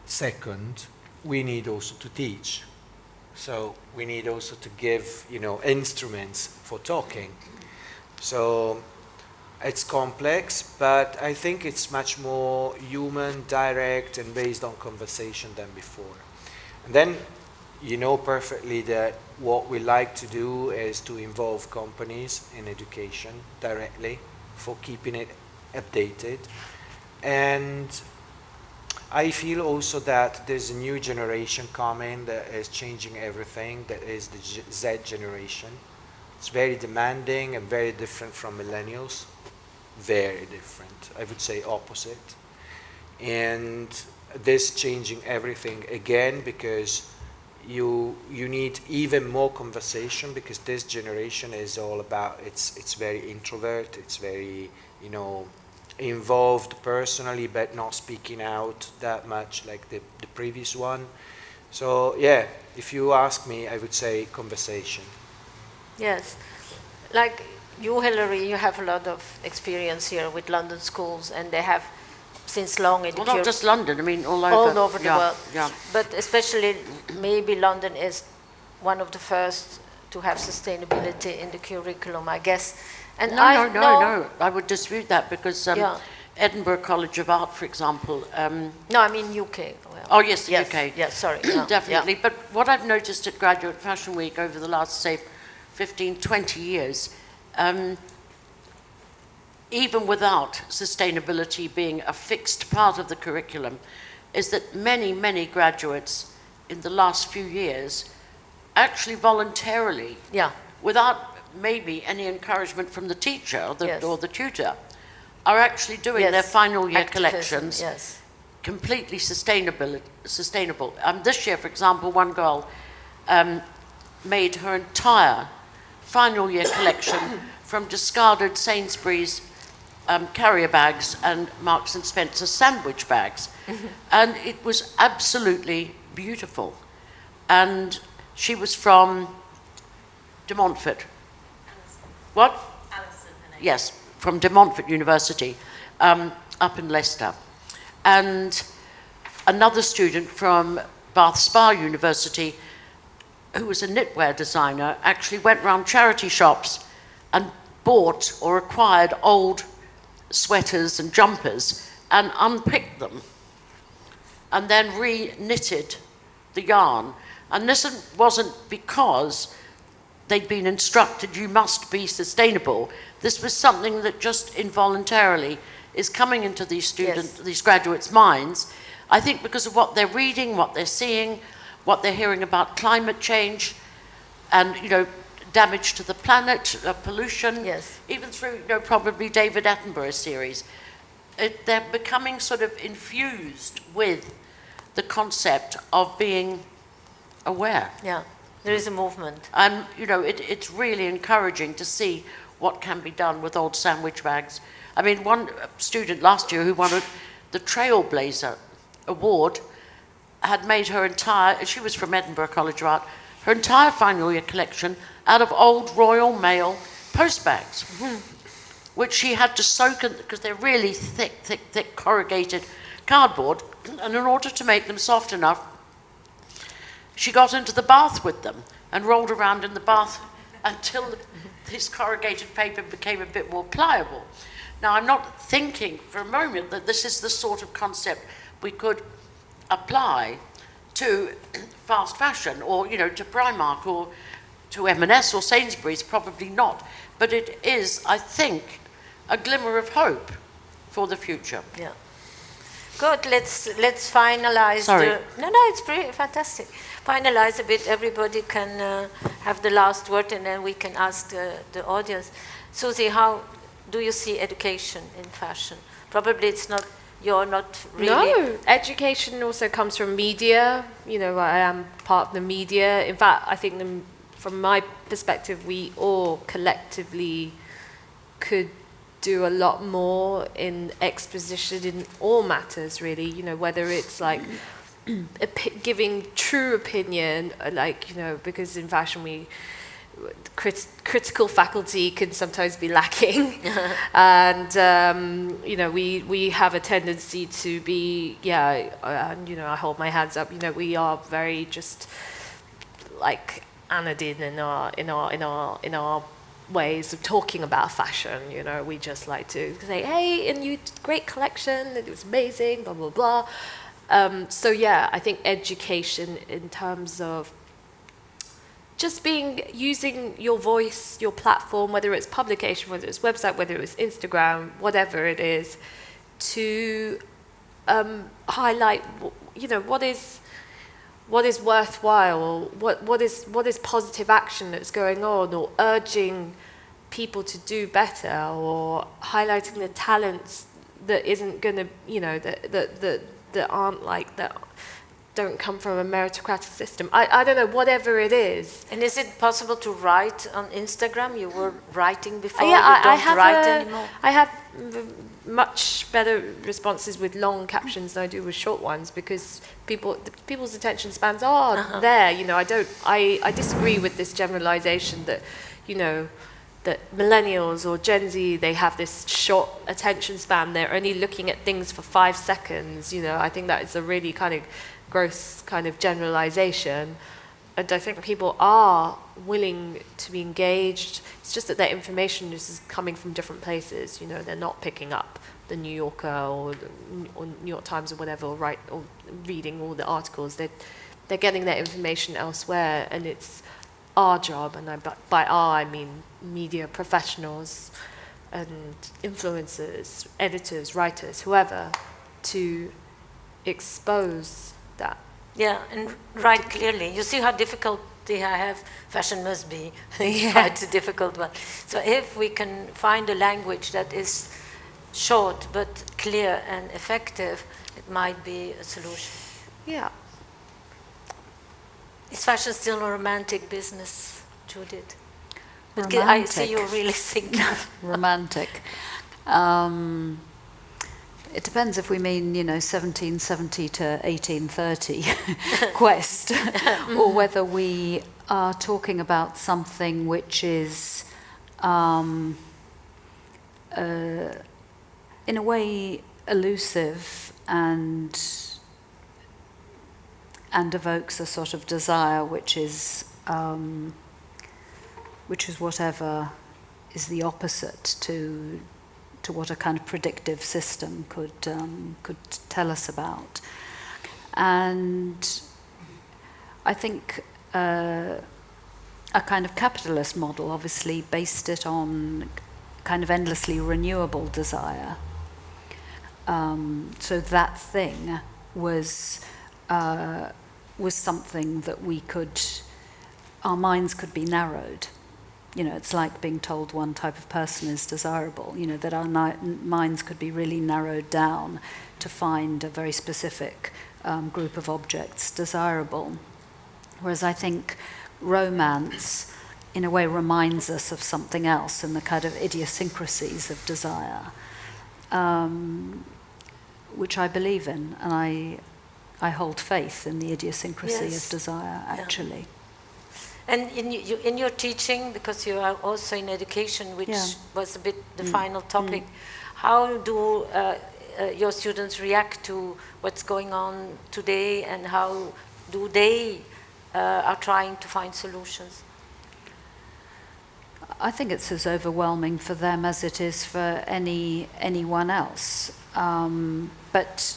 Second, we need also to teach. So we need also to give, instruments for talking. So it's complex, but I think it's much more human, direct, and based on conversation than before. And then you know perfectly that what we like to do is to involve companies in education directly for keeping it updated. And I feel also that there's a new generation coming that is changing everything, that is the Z generation. It's very demanding and very different from millennials. Very different, I would say opposite. And this changing everything again, because you need even more conversation, because this generation is all about, it's very introvert, it's very, involved personally, but not speaking out that much like the previous one. So yeah, if you ask me, I would say conversation. Yes, like you, Hilary, you have a lot of experience here with London schools, and they have since long education. Well, not just London, I mean all over. All over the world. Yeah. But especially maybe London is one of the first to have sustainability in the curriculum, I guess. And No. I would dispute that, because Edinburgh College of Art, for example. No, I mean UK. Well, oh yes, the UK. Yes, sorry. Definitely. Yeah. But what I've noticed at Graduate Fashion Week over the last, say, 15, 20 years, even without sustainability being a fixed part of the curriculum, is that many, many graduates in the last few years actually voluntarily, without maybe any encourable from the teacher or the tutor, are actually doing their final year collections completely sustainable. This year, for example, one girl made her entire final year collection from discarded Sainsbury's carrier bags and Marks and Spencer sandwich bags. And it was absolutely beautiful. And she was from De Montfort. What? Alison. Yes, from De Montfort University, up in Leicester. And another student from Bath Spa University, who was a knitwear designer, actually went around charity shops and bought or acquired old sweaters and jumpers and unpicked them and then re-knitted the yarn. And this wasn't because they'd been instructed you must be sustainable. This was something that just involuntarily is coming into these students, these graduates' minds, I think because of what they're reading, what they're seeing, what they're hearing about climate change and, you know, damage to the planet, pollution, even through, you know, probably David Attenborough's series. They're becoming sort of infused with the concept of being aware. Yeah, there is a movement. And, you know, it's really encouraging to see what can be done with old sandwich bags. I mean, one student last year who won the Trailblazer Award had made her entire, she was from Edinburgh College of Art, her entire final year collection out of old Royal Mail post bags, which she had to soak in, because they're really thick corrugated cardboard, and in order to make them soft enough, she got into the bath with them and rolled around in the bath until this corrugated paper became a bit more pliable. Now, I'm not thinking for a moment that this is the sort of concept we could apply to fast fashion or, you know, to Primark or to M&S or Sainsbury's, probably not. But it is, I think, a glimmer of hope for the future. Yeah. Good, let's finalize. Sorry. No, it's pretty fantastic. Finalize a bit, everybody can have the last word and then we can ask the audience. Susie, how do you see education in fashion? Probably it's not, you're not really... No, education also comes from media. You know, I am part of the media. In fact, I think from my perspective, we all collectively could do a lot more in exposition in all matters, really. You know, whether it's like giving true opinion, like, you know, because in fashion critical faculty can sometimes be lacking, and you know, we have a tendency to be, and you know, I hold my hands up. You know, we are very just like anodine in our ways of talking about fashion. You know, we just like to say, hey, and you great collection, it was amazing, blah blah blah. So yeah, I think education in terms of just using your voice, your platform, whether it's publication, whether it's website, whether it's Instagram, whatever it is, to highlight, you know, what is worthwhile, what is positive action that's going on, or urging people to do better, or highlighting the talents that isn't going to, you know, that aren't like that. Don't come from a meritocratic system. I don't know, whatever it is. And is it possible to write on Instagram? You were writing before, yeah, you don't write anymore? I have much better responses with long captions than I do with short ones, because people's attention spans are there. You know, I disagree with this generalization that, you know, that millennials or Gen Z, they have this short attention span. They're only looking at things for 5 seconds. You know, I think that is a really kind of gross kind of generalization, and I think people are willing to be engaged. It's just that their information is coming from different places. You know, they're not picking up the New Yorker or New York Times or whatever, or reading all the articles. They're getting their information elsewhere, and it's our job, and by our I mean media professionals and influencers, editors, writers, whoever, to expose that. Yeah, and write clearly. You see how difficult I have? Fashion must be quite a difficult one. So if we can find a language that is short but clear and effective, it might be a solution. Yeah. Is fashion still a romantic business, Judith? Romantic. I see you really thinking. Romantic. It depends if we mean, you know, 1770 to 1830 quest, or whether we are talking about something which is, in a way, elusive and evokes a sort of desire which is whatever is the opposite to what a kind of predictive system could tell us about. And I think a kind of capitalist model obviously based it on kind of endlessly renewable desire. So that thing was something that our minds could be narrowed. It's like being told one type of person is desirable, that our minds could be really narrowed down to find a very specific group of objects desirable. Whereas I think romance, in a way, reminds us of something else in the kind of idiosyncrasies of desire, which I believe in, and I hold faith in the idiosyncrasy of desire, actually. And in your teaching, because you are also in education, which was a bit the final topic, how do your students react to what's going on today, and how do they are trying to find solutions? I think it's as overwhelming for them as it is for anyone else. But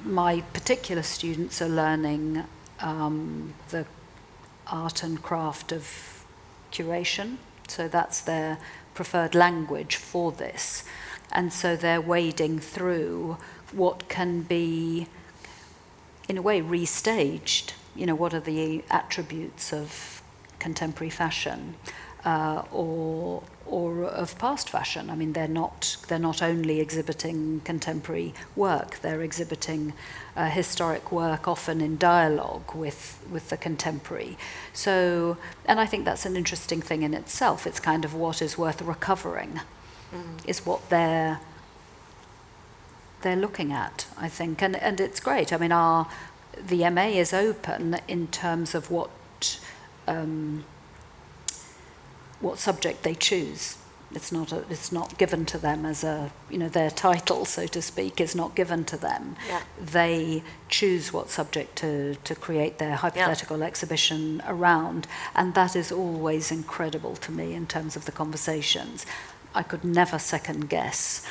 my particular students are learning the art and craft of curation, so that's their preferred language for this. And so they're wading through what can be, in a way, restaged. What are the attributes of contemporary fashion or of past fashion? I mean, they're not only exhibiting contemporary work; they're exhibiting historic work, often in dialogue with the contemporary. So, and I think that's an interesting thing in itself. It's kind of what is worth recovering, is what they're looking at, I think, and it's great. I mean, the MA is open in terms of what subject they choose. It's not given to them as their title, so to speak, is not given to them. Yeah. They choose what subject to create their hypothetical exhibition around, and that is always incredible to me in terms of the conversations. I could never second guess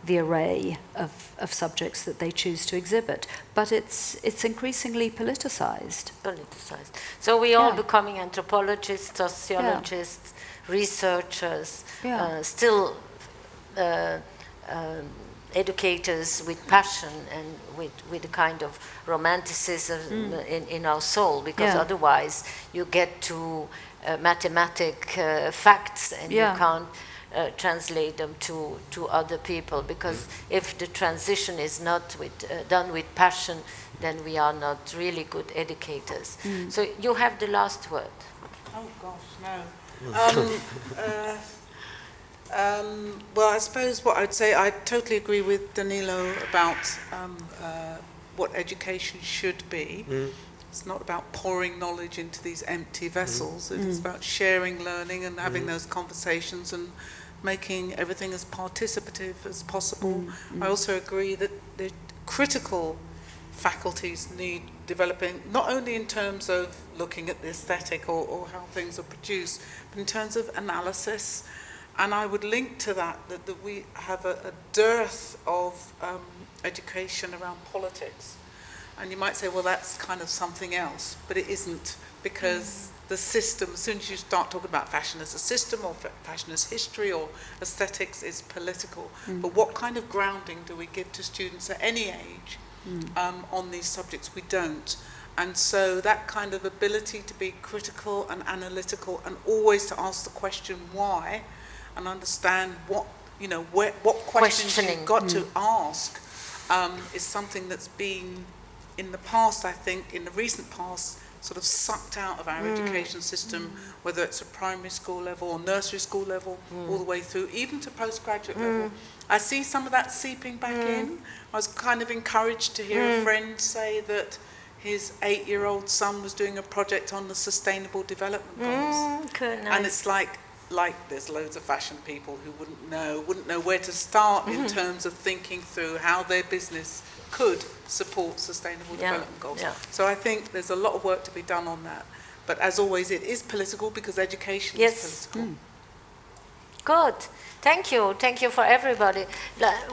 the array of subjects that they choose to exhibit, but it's increasingly politicized. So we all becoming anthropologists, sociologists, researchers, still educators with passion and with a kind of romanticism in our soul, because otherwise you get to mathematic facts and you can't translate them to other people, because if the transition is not done with passion, then we are not really good educators. So you have the last word. Oh gosh, no. Well, I suppose what I'd say, I totally agree with Danilo about what education should be. It's not about pouring knowledge into these empty vessels. It is about sharing learning and having those conversations and making everything as participative as possible. I also agree that the critical faculties need developing, not only in terms of looking at the aesthetic or how things are produced, but in terms of analysis. And I would link to that we have a dearth of education around politics. And you might say, well, that's kind of something else, but it isn't, because the system, as soon as you start talking about fashion as a system or fashion as history or aesthetics, is political. But what kind of grounding do we give to students at any age on these subjects? We don't. And so that kind of ability to be critical and analytical and always to ask the question why and understand what questions you've got to ask is something that's been, in the past, I think, in the recent past, sort of sucked out of our education system, whether it's at primary school level or nursery school level, all the way through, even to postgraduate level. I see some of that seeping back in. I was kind of encouraged to hear a friend say that his 8-year-old son was doing a project on the Sustainable Development Goals. Nice. And it's like there's loads of fashion people who wouldn't know where to start in terms of thinking through how their business could support sustainable development goals. So I think there's a lot of work to be done on that. But as always, it is political because education is political. Good. Thank you. Thank you for everybody.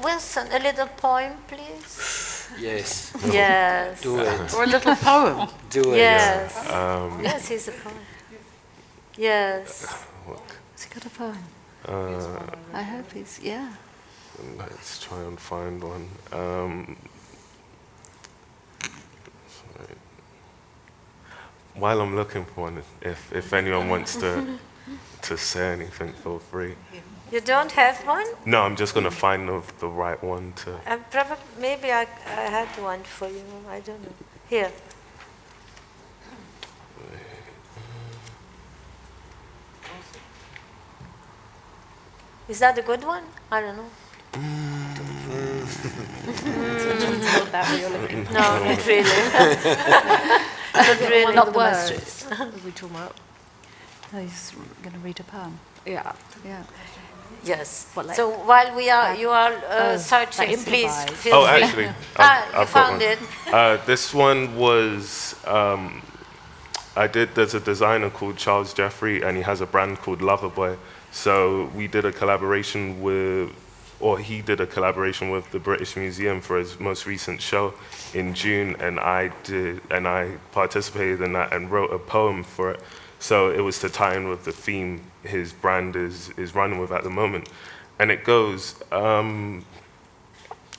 Wilson, a little poem, please. Yes. Yes. Do it. Or a little poem. Do it. Yes. Yes, he's a poem. Yes. Has he got a poem? I hope he's, Let's try and find one. Sorry. While I'm looking for one, if anyone wants to say anything, feel free. You don't have one? No, I'm just going to find the right one to... Maybe I had one for you. I don't know. Here. Is that a good one? I don't know. No, not really. Not really. Not the worst. What are we talking about? No, he's going to read a poem. Yeah. Yeah. Yes. What, like- So while you are searching, like please improvise. feel Oh, free. actually, You I've got found one. it. This one was... there's a designer called Charles Jeffrey, and he has a brand called Loverboy. So we did a collaboration he did a collaboration with the British Museum for his most recent show in June, and I participated in that and wrote a poem for it. So it was to tie in with the theme his brand is running with at the moment. And it goes,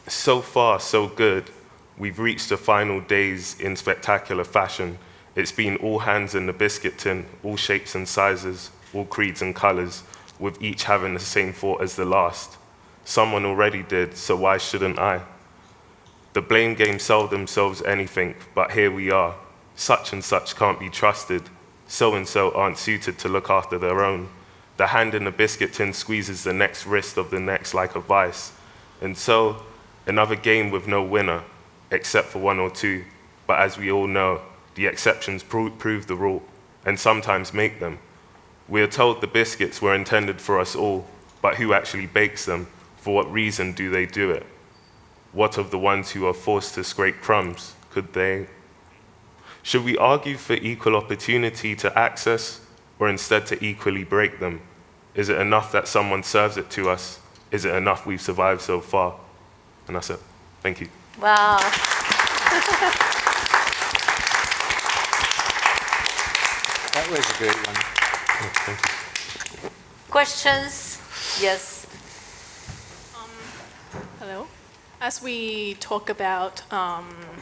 so far, so good. We've reached the final days in spectacular fashion. It's been all hands in the biscuit tin, all shapes and sizes, all creeds and colors, with each having the same thought as the last. Someone already did, so why shouldn't I? The blame game sold themselves anything, but here we are. Such and such can't be trusted. So and so aren't suited to look after their own. The hand in the biscuit tin squeezes the next wrist of the next like a vice. And so, another game with no winner, except for one or two. But as we all know, the exceptions prove the rule, and sometimes make them. We are told the biscuits were intended for us all, but who actually bakes them? For what reason do they do it? What of the ones who are forced to scrape crumbs? Could they? Should we argue for equal opportunity to access, or instead to equally break them? Is it enough that someone serves it to us? Is it enough we've survived so far? And that's it. Thank you. Wow. That was a great one. Thank you. Questions? Yes. Hello. As we talk about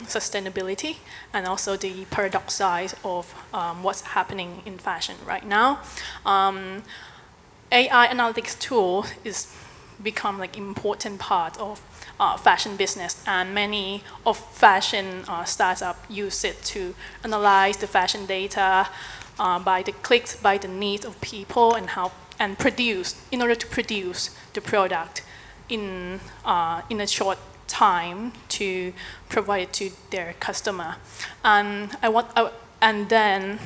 sustainability and also the paradox side of what's happening in fashion right now, AI analytics tool is become like important part of fashion business, and many of fashion startups use it to analyze the fashion data by the clicks, by the needs of people, and produce in order to produce the product in a short time to provide it to their customer. And then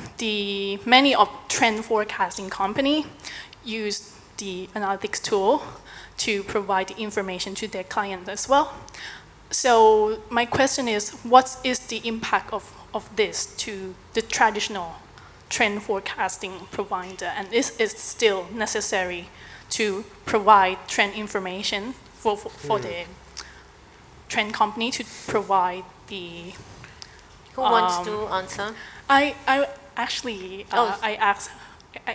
many of trend forecasting company use the analytics tool to provide the information to their client as well. So my question is, what is the impact of this to the traditional trend forecasting provider, and is it still necessary to provide trend information for the trend company to provide the... Who wants to answer? I actually, I asked,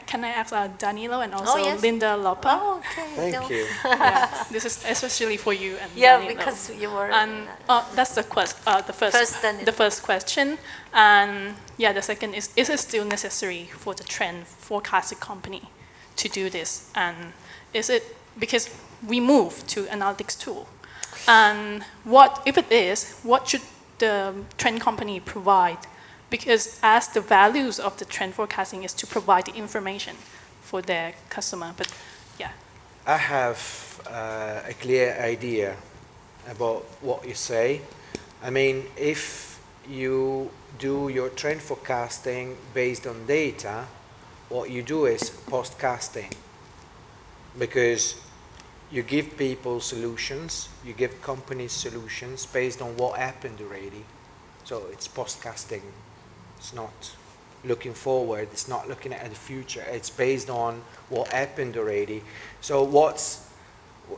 can I ask Danilo and also yes. Linda Lopa? Oh, okay. Thank you. Yeah, this is especially for you and Yeah, Danilo. because you were... And that's the first question. And yeah, the second is it still necessary for the trend forecasting company to do this? And is it, because we move to analytics tool, and if it is, what should the trend company provide? Because as the values of the trend forecasting is to provide the information for their customer, but yeah. I have a clear idea about what you say. I mean, if you do your trend forecasting based on data, what you do is postcasting, because you give people solutions, you give companies solutions based on what happened already. So it's postcasting. It's not looking forward, it's not looking at the future, it's based on what happened already. So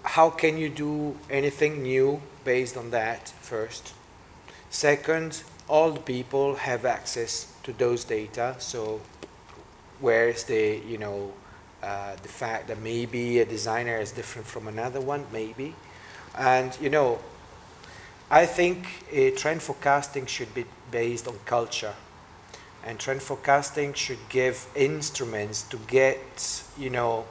how can you do anything new based on that, first? Second, all the people have access to those data, so where's the fact that maybe a designer is different from another one, maybe. And, you know, I think trend forecasting should be based on culture. And trend forecasting should give instruments to get, you know,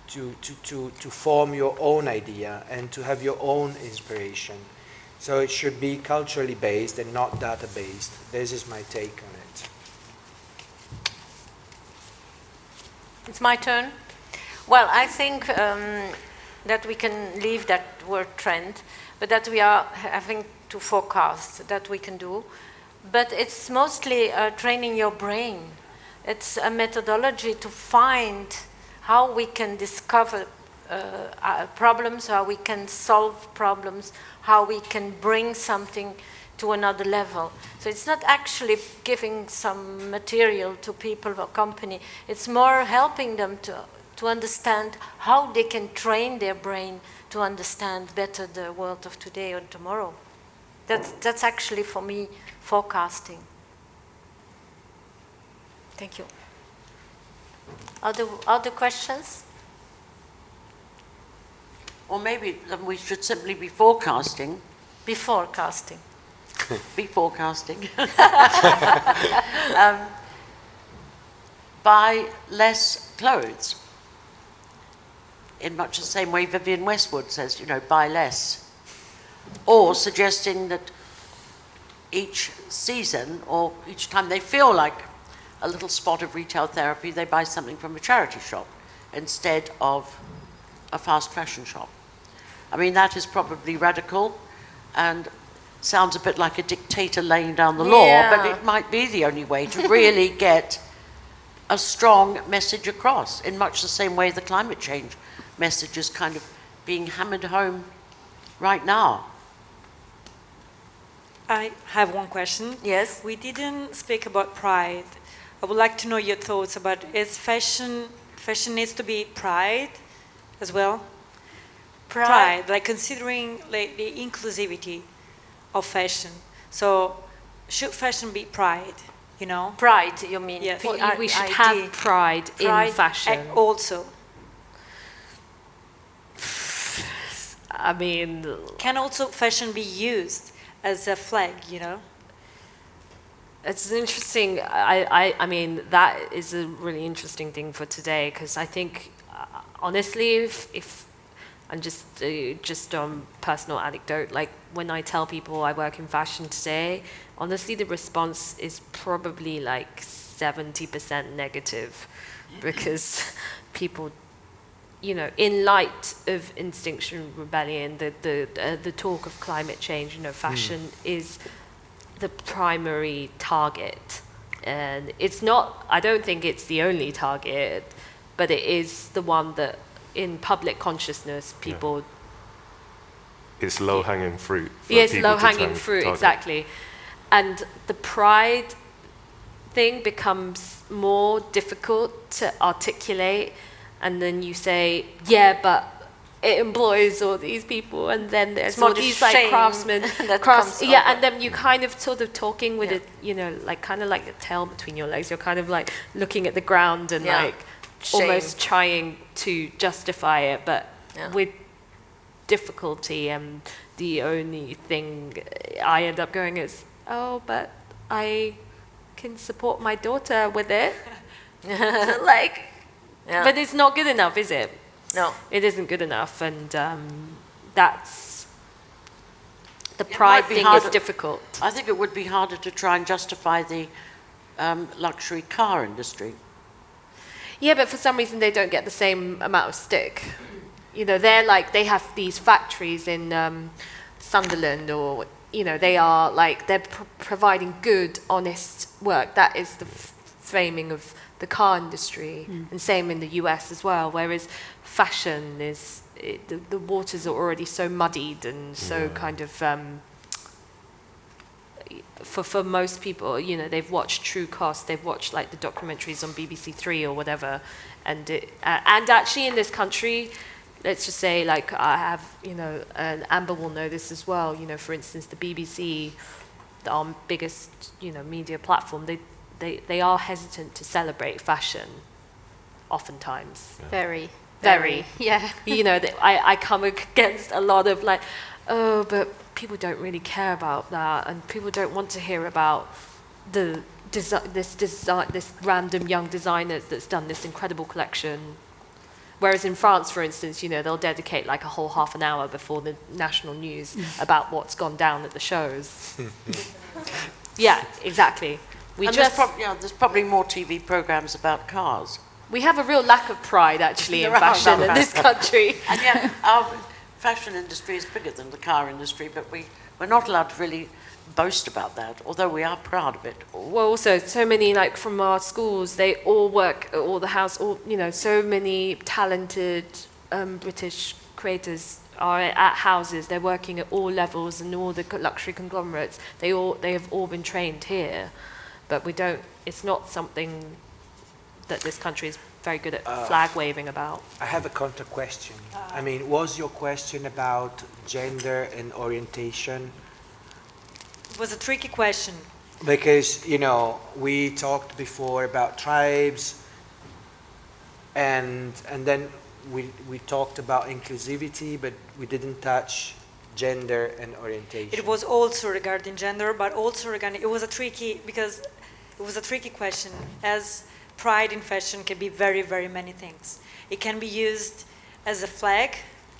to form your own idea and to have your own inspiration. So it should be culturally based and not data based. This is my take on it. It's my turn. Well, I think that we can leave that word trend, but that we are having to forecast, that we can do. But it's mostly training your brain. It's a methodology to find how we can discover problems, how we can solve problems, how we can bring something to another level. So it's not actually giving some material to people or company. It's more helping them to understand how they can train their brain to understand better the world of today or tomorrow. That's actually, for me, forecasting. Thank you. Other questions? Or maybe then we should simply be forecasting. Be forecasting. Be forecasting. Buy less clothes. In much the same way Vivienne Westwood says, you know, buy less. Or suggesting that each season or each time they feel like a little spot of retail therapy, they buy something from a charity shop instead of a fast fashion shop. I mean, that is probably radical and sounds a bit like a dictator laying down the law, but it might be the only way to really get a strong message across, in much the same way the climate change message is kind of being hammered home right now. I have one question. Yes. We didn't speak about pride. I would like to know your thoughts about, is fashion needs to be pride as well? Pride, like considering like the inclusivity of fashion. So should fashion be pride, you know? Pride, you mean? Yes. We should have pride in fashion. Also. I mean... Can also fashion be used as a flag, you know? It's interesting. I mean, that is a really interesting thing for today, because I think, honestly, if and just personal anecdote, like when I tell people I work in fashion today, honestly, the response is probably like 70% negative, because people, you know, in light of Extinction Rebellion, the talk of climate change, you know, fashion is the primary target, and it's not, I don't think it's the only target, but it is the one that in public consciousness people it's low-hanging fruit for yes, people low-hanging fruit, target. exactly. And the pride thing becomes more difficult to articulate, and then you say, yeah, but it employs all these people, and then there's all these like craftsmen, and then you kind of sort of talking with it, you know, like kind of like a tail between your legs. You're kind of like looking at the ground and like almost trying to justify it, but with difficulty. And the only thing I end up going is, oh, but I can support my daughter with it. Like, but it's not good enough, is it? No. It isn't good enough, and that's... The pride thing is difficult. I think it would be harder to try and justify the luxury car industry. Yeah, but for some reason they don't get the same amount of stick. You know, they're like, they have these factories in Sunderland, or, you know, they are like, they're providing good, honest work. That is the framing of the car industry, and same in the US as well, whereas fashion is, the waters are already so muddied and so kind of, for most people, you know, they've watched True Cost, they've watched like the documentaries on BBC Three or whatever, and actually in this country, let's just say, like, I have, you know, and Amber will know this as well, you know, for instance, the BBC, our biggest, you know, media platform, they are hesitant to celebrate fashion, oftentimes. Very. Very. Yeah. You know, I come against a lot of like, oh, but people don't really care about that, and people don't want to hear about this random young designer that's done this incredible collection. Whereas in France, for instance, you know, they'll dedicate like a whole half an hour before the national news about what's gone down at the shows. Yeah, exactly. There's probably more TV programs about cars. We have a real lack of pride, actually, in fashion in this country. And yet, our fashion industry is bigger than the car industry, but we're not allowed to really boast about that, although we are proud of it. Well, also, so many, like, from our schools, they all work at all the house, you know, so many talented British creators are at houses. They're working at all levels and all the luxury conglomerates. They have all been trained here, but it's not something that this country is very good at flag waving about. I have a counter question. I mean, was your question about gender and orientation? It was a tricky question. Because, you know, we talked before about tribes, and then we talked about inclusivity, but we didn't touch gender and orientation. It was also regarding gender, but also regarding, it was a tricky question, as pride in fashion can be very, very many things. It can be used as a flag,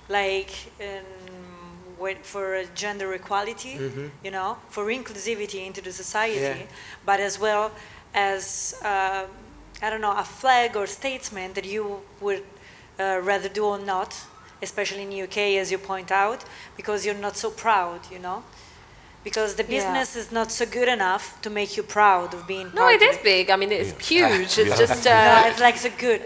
like for gender equality, you know, for inclusivity into the society, but as well as, I don't know, a flag or statement that you would rather do or not, especially in the UK, as you point out, because you're not so proud, you know? Because the business is not so good enough to make you proud of being part of it. No, it is big. I mean, it's huge. It's just... no, it's like so good.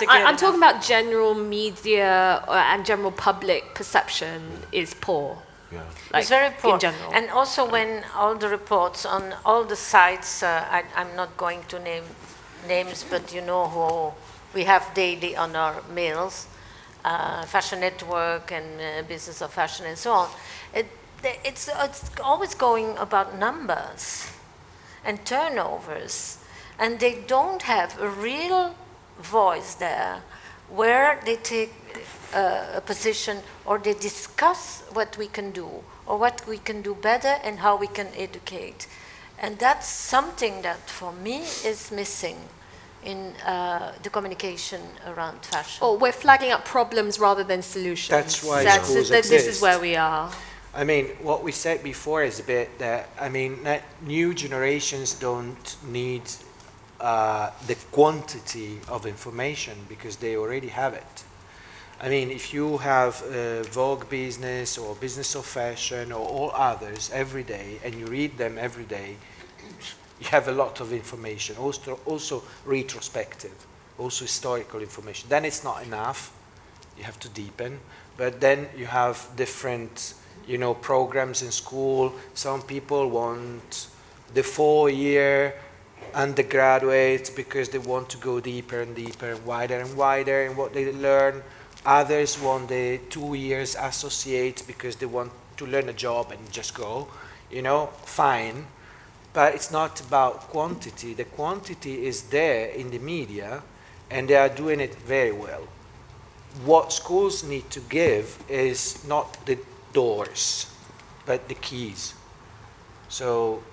I'm talking about general media and general public perception is poor. Yeah. Like, it's very poor. In general. And also when all the reports on all the sites, I'm not going to name names, but you know who we have daily on our mails, Fashion Network and Business of Fashion and so on. It's always going about numbers and turnovers, and they don't have a real voice there where they take a position or they discuss what we can do or what we can do better and how we can educate. And that's something that for me is missing in the communication around fashion. Oh, we're flagging up problems rather than solutions. That's why schools exist. This is where we are. I mean, what we said before is a bit that, I mean, new generations don't need the quantity of information because they already have it. I mean, if you have Vogue Business or Business of Fashion or all others every day and you read them every day, you have a lot of information, also retrospective, also historical information. Then it's not enough, you have to deepen, but then you have different, you know, programs in school. Some people want the 4-year undergraduate because they want to go deeper and deeper and wider in what they learn. Others want the 2 years associate because they want to learn a job and just go, you know, fine. But it's not about quantity. The quantity is there in the media and they are doing it very well. What schools need to give is not the doors, but the keys. So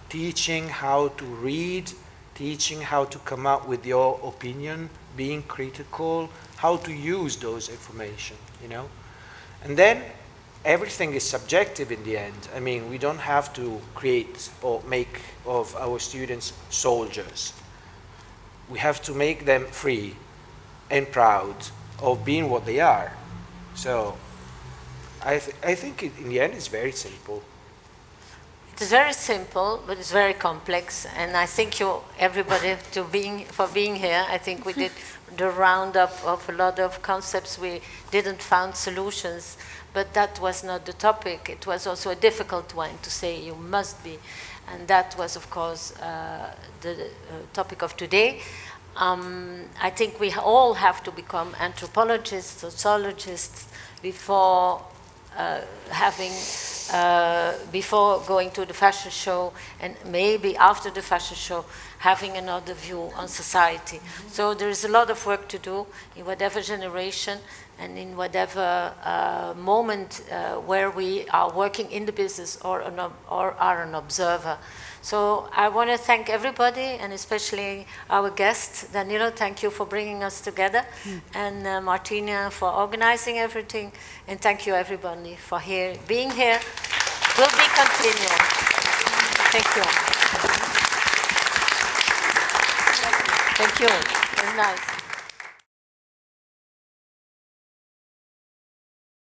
teaching how to read, teaching how to come up with your opinion, being critical, how to use those information, you know. And then everything is subjective in the end. I mean, we don't have to create or make of our students soldiers. We have to make them free and proud of being what they are. So I think in the end it's very simple. It's very simple, but it's very complex. And I thank you, everybody, for being here. I think we did the roundup of a lot of concepts. We didn't find solutions, but that was not the topic. It was also a difficult one to say you must be. And that was, of course, the topic of today. I think we all have to become anthropologists, sociologists, before having before going to the fashion show, and maybe after the fashion show, having another view on society. So there is a lot of work to do in whatever generation and in whatever moment where we are working in the business or are an observer. So I want to thank everybody, and especially our guest, Danilo. Thank you for bringing us together, and Martina for organizing everything, and thank you everybody for being here. Will be continued. Thank you. Thank you. It was nice.